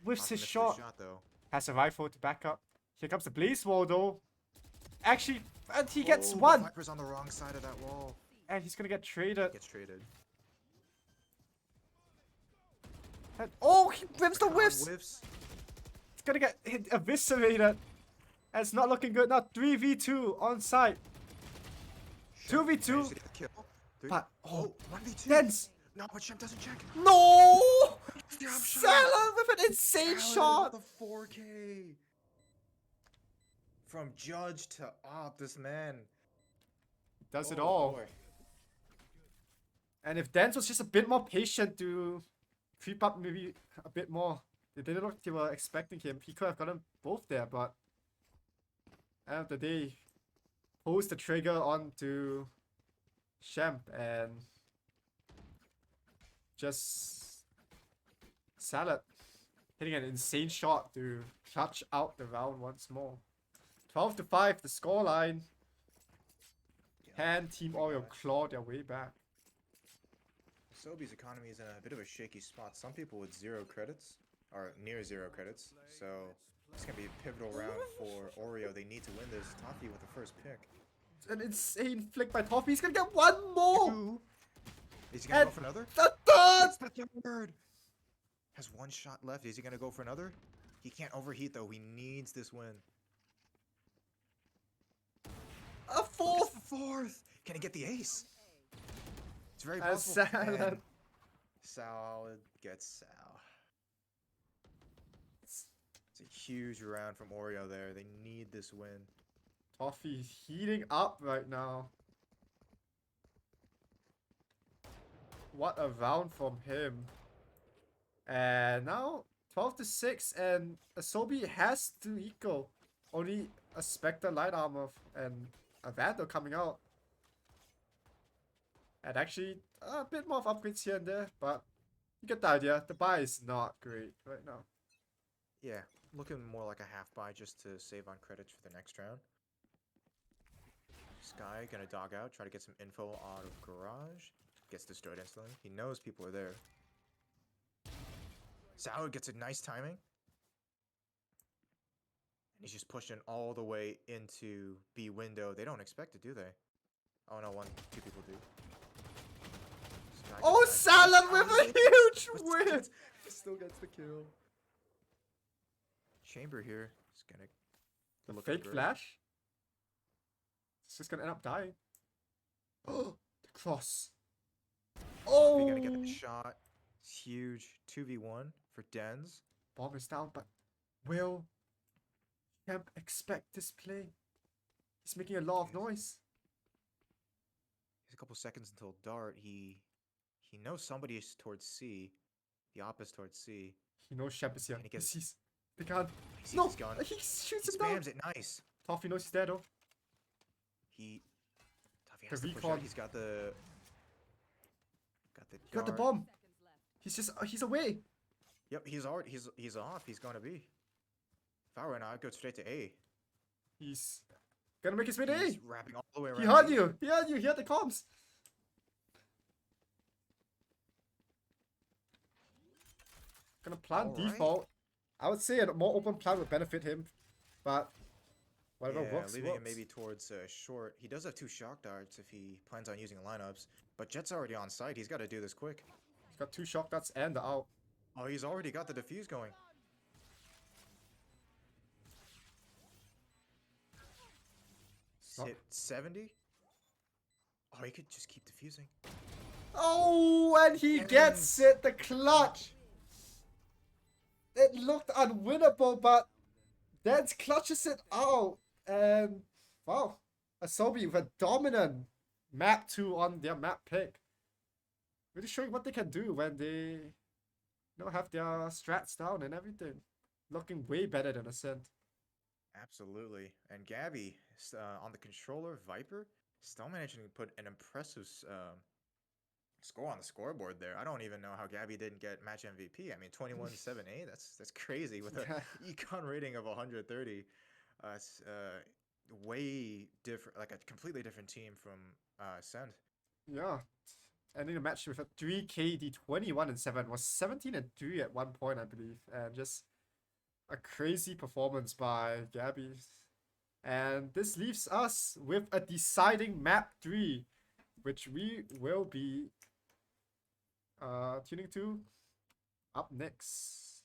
whiffs Toffee his missed shot. though. Has a rifle to back up. Here comes the Blaze Wall though. Actually, and he gets Oh, the one! Viper's on the wrong side of that wall. And he's gonna get traded. Gets traded. And, oh, he whips the Macabre whiffs! whiffs. He's gonna get eviscerated. And it's not looking good. Now 3v2 on site. Shemp 2v2. managed to get the kill. But, Oh, 1v2. Dense! No, but Shemp doesn't check. No! Jump shot. Salah with an insane Salad shot! with a 4K. From judge to op, this man Does it Oh, all. boy. And if Dance was just a bit more patient to creep up maybe a bit more. They didn't look like they were expecting him. He could have gotten both there, but end of the day, pulls the trigger onto Shemp and just Salad hitting an insane shot to clutch out the round once more. 12-5, the scoreline. Can Team OREO claw their way back? Asobi's economy is in a bit of a shaky spot. Some people with 0 credits, or near 0 credits, so it's gonna be a pivotal round for OREO. They need to win this. Toffee with the first pick. An insane flick by Toffee. He's gonna get one more! Is he gonna And go for another? the third! It's the third! Has 1 shot left. Is he gonna go for another? He can't overheat though. He needs this win. A fourth! It's the 4th! Can he get the ace? It's very And possible. Salad. And Salad gets Sal. It's a huge round from OREO there. They need this win. Toffee heating up right now. What a round from him. And now 12-6, and Asobi has to equal. Only a Spectre light armor and a Vandal coming out. And actually a bit more of upgrades here and there, but you get the idea. The buy is not great right now. Yeah, looking more like a half buy just to save on credits for the next round. Sky gonna dog out, try to get some info out of garage. Gets destroyed instantly. He knows people are there. Sour gets a nice timing. And he's just pushing all the way into B window. They don't expect it, do they? Oh no, two people do. Sky gets Oh, a nice- Salad with a huge But win! still gets the kill. Chamber here is gonna The look fake good. flash? It's just gonna end up dying. Oh, the cross. Oh, you're gonna get Oh, that shot. It's huge. 2v1 for Dens. bomb is down, but will Kemp expect this play? He's making a lot of noise. He's a couple seconds until dart. He knows somebody is towards C. The op is towards C. He knows Shep is here. And he He gets- sees the gun. He sees No, his gun. he shoots He him down. spams it. Nice. Toffee knows he's dead though. Toughy has The to push recon. out. He's got the He got the dart. bomb. Seconds left. He's away. Yep, he's off. He's gonna be. If I were now, I'd go straight to A. He's gonna make his way to He's A. wrapping all the way around. He heard B. you. He heard you. He heard the comms. Gonna plan Alright. default. I would say a more open plan would benefit him, but whatever Yeah, works, leaving works. him maybe towards short. He does have 2 shock darts if he plans on using lineups, but Jet's already on site. He's got to do this quick. He's got 2 shock darts and the out. Oh, he's already got the defuse going. Not- Hit 70. Oh, he could just keep defusing. Oh, and he gets it, the clutch. It looked unwinnable, but Dance clutches it out. And wow, Asobi with a dominant map 2 on their map pick. Really showing what they can do when they have their strats down and everything. Looking way better than Ascent. Absolutely. And Gabby on the controller, Viper, still managing to put an impressive score on the scoreboard there. I don't even know how Gabby didn't get match MVP. I mean, 21-7-8. That's crazy with a econ rating of 130. It's way different, like a completely different team from Ascent. Yeah. Ending the match with a 3KD 21-7 was 17-3 at one point, I believe. And just a crazy performance by Gabby. And this leaves us with a deciding map 3, which we will be tuning to up next.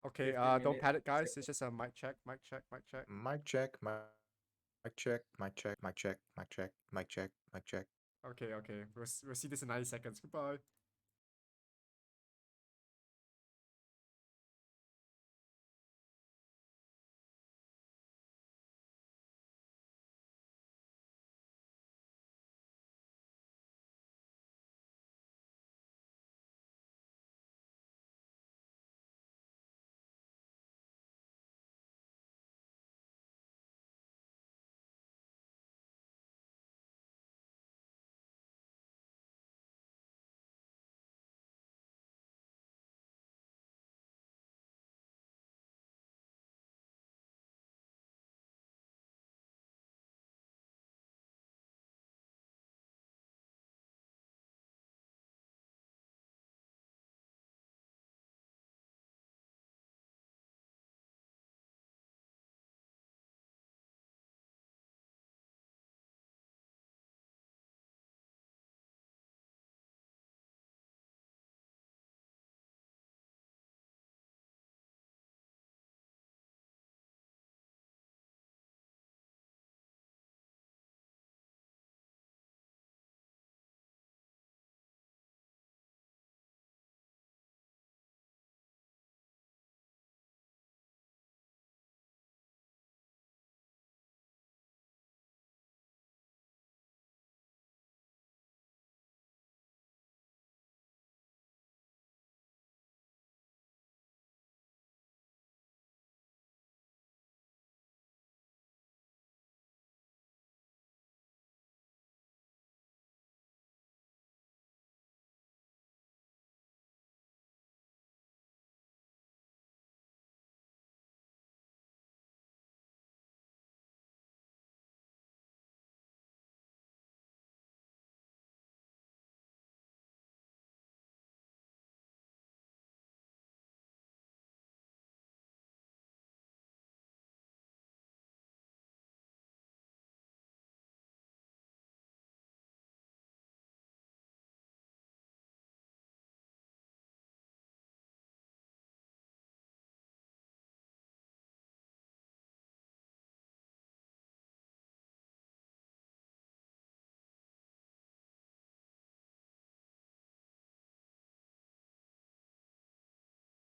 Okay, 15 don't minutes, panic, guys. seconds. It's just a mic check, mic check, mic check. Mic check, mic check, mic check, mic check, mic check, mic check, mic check. Okay, okay. We'll see this in 90 seconds. Goodbye.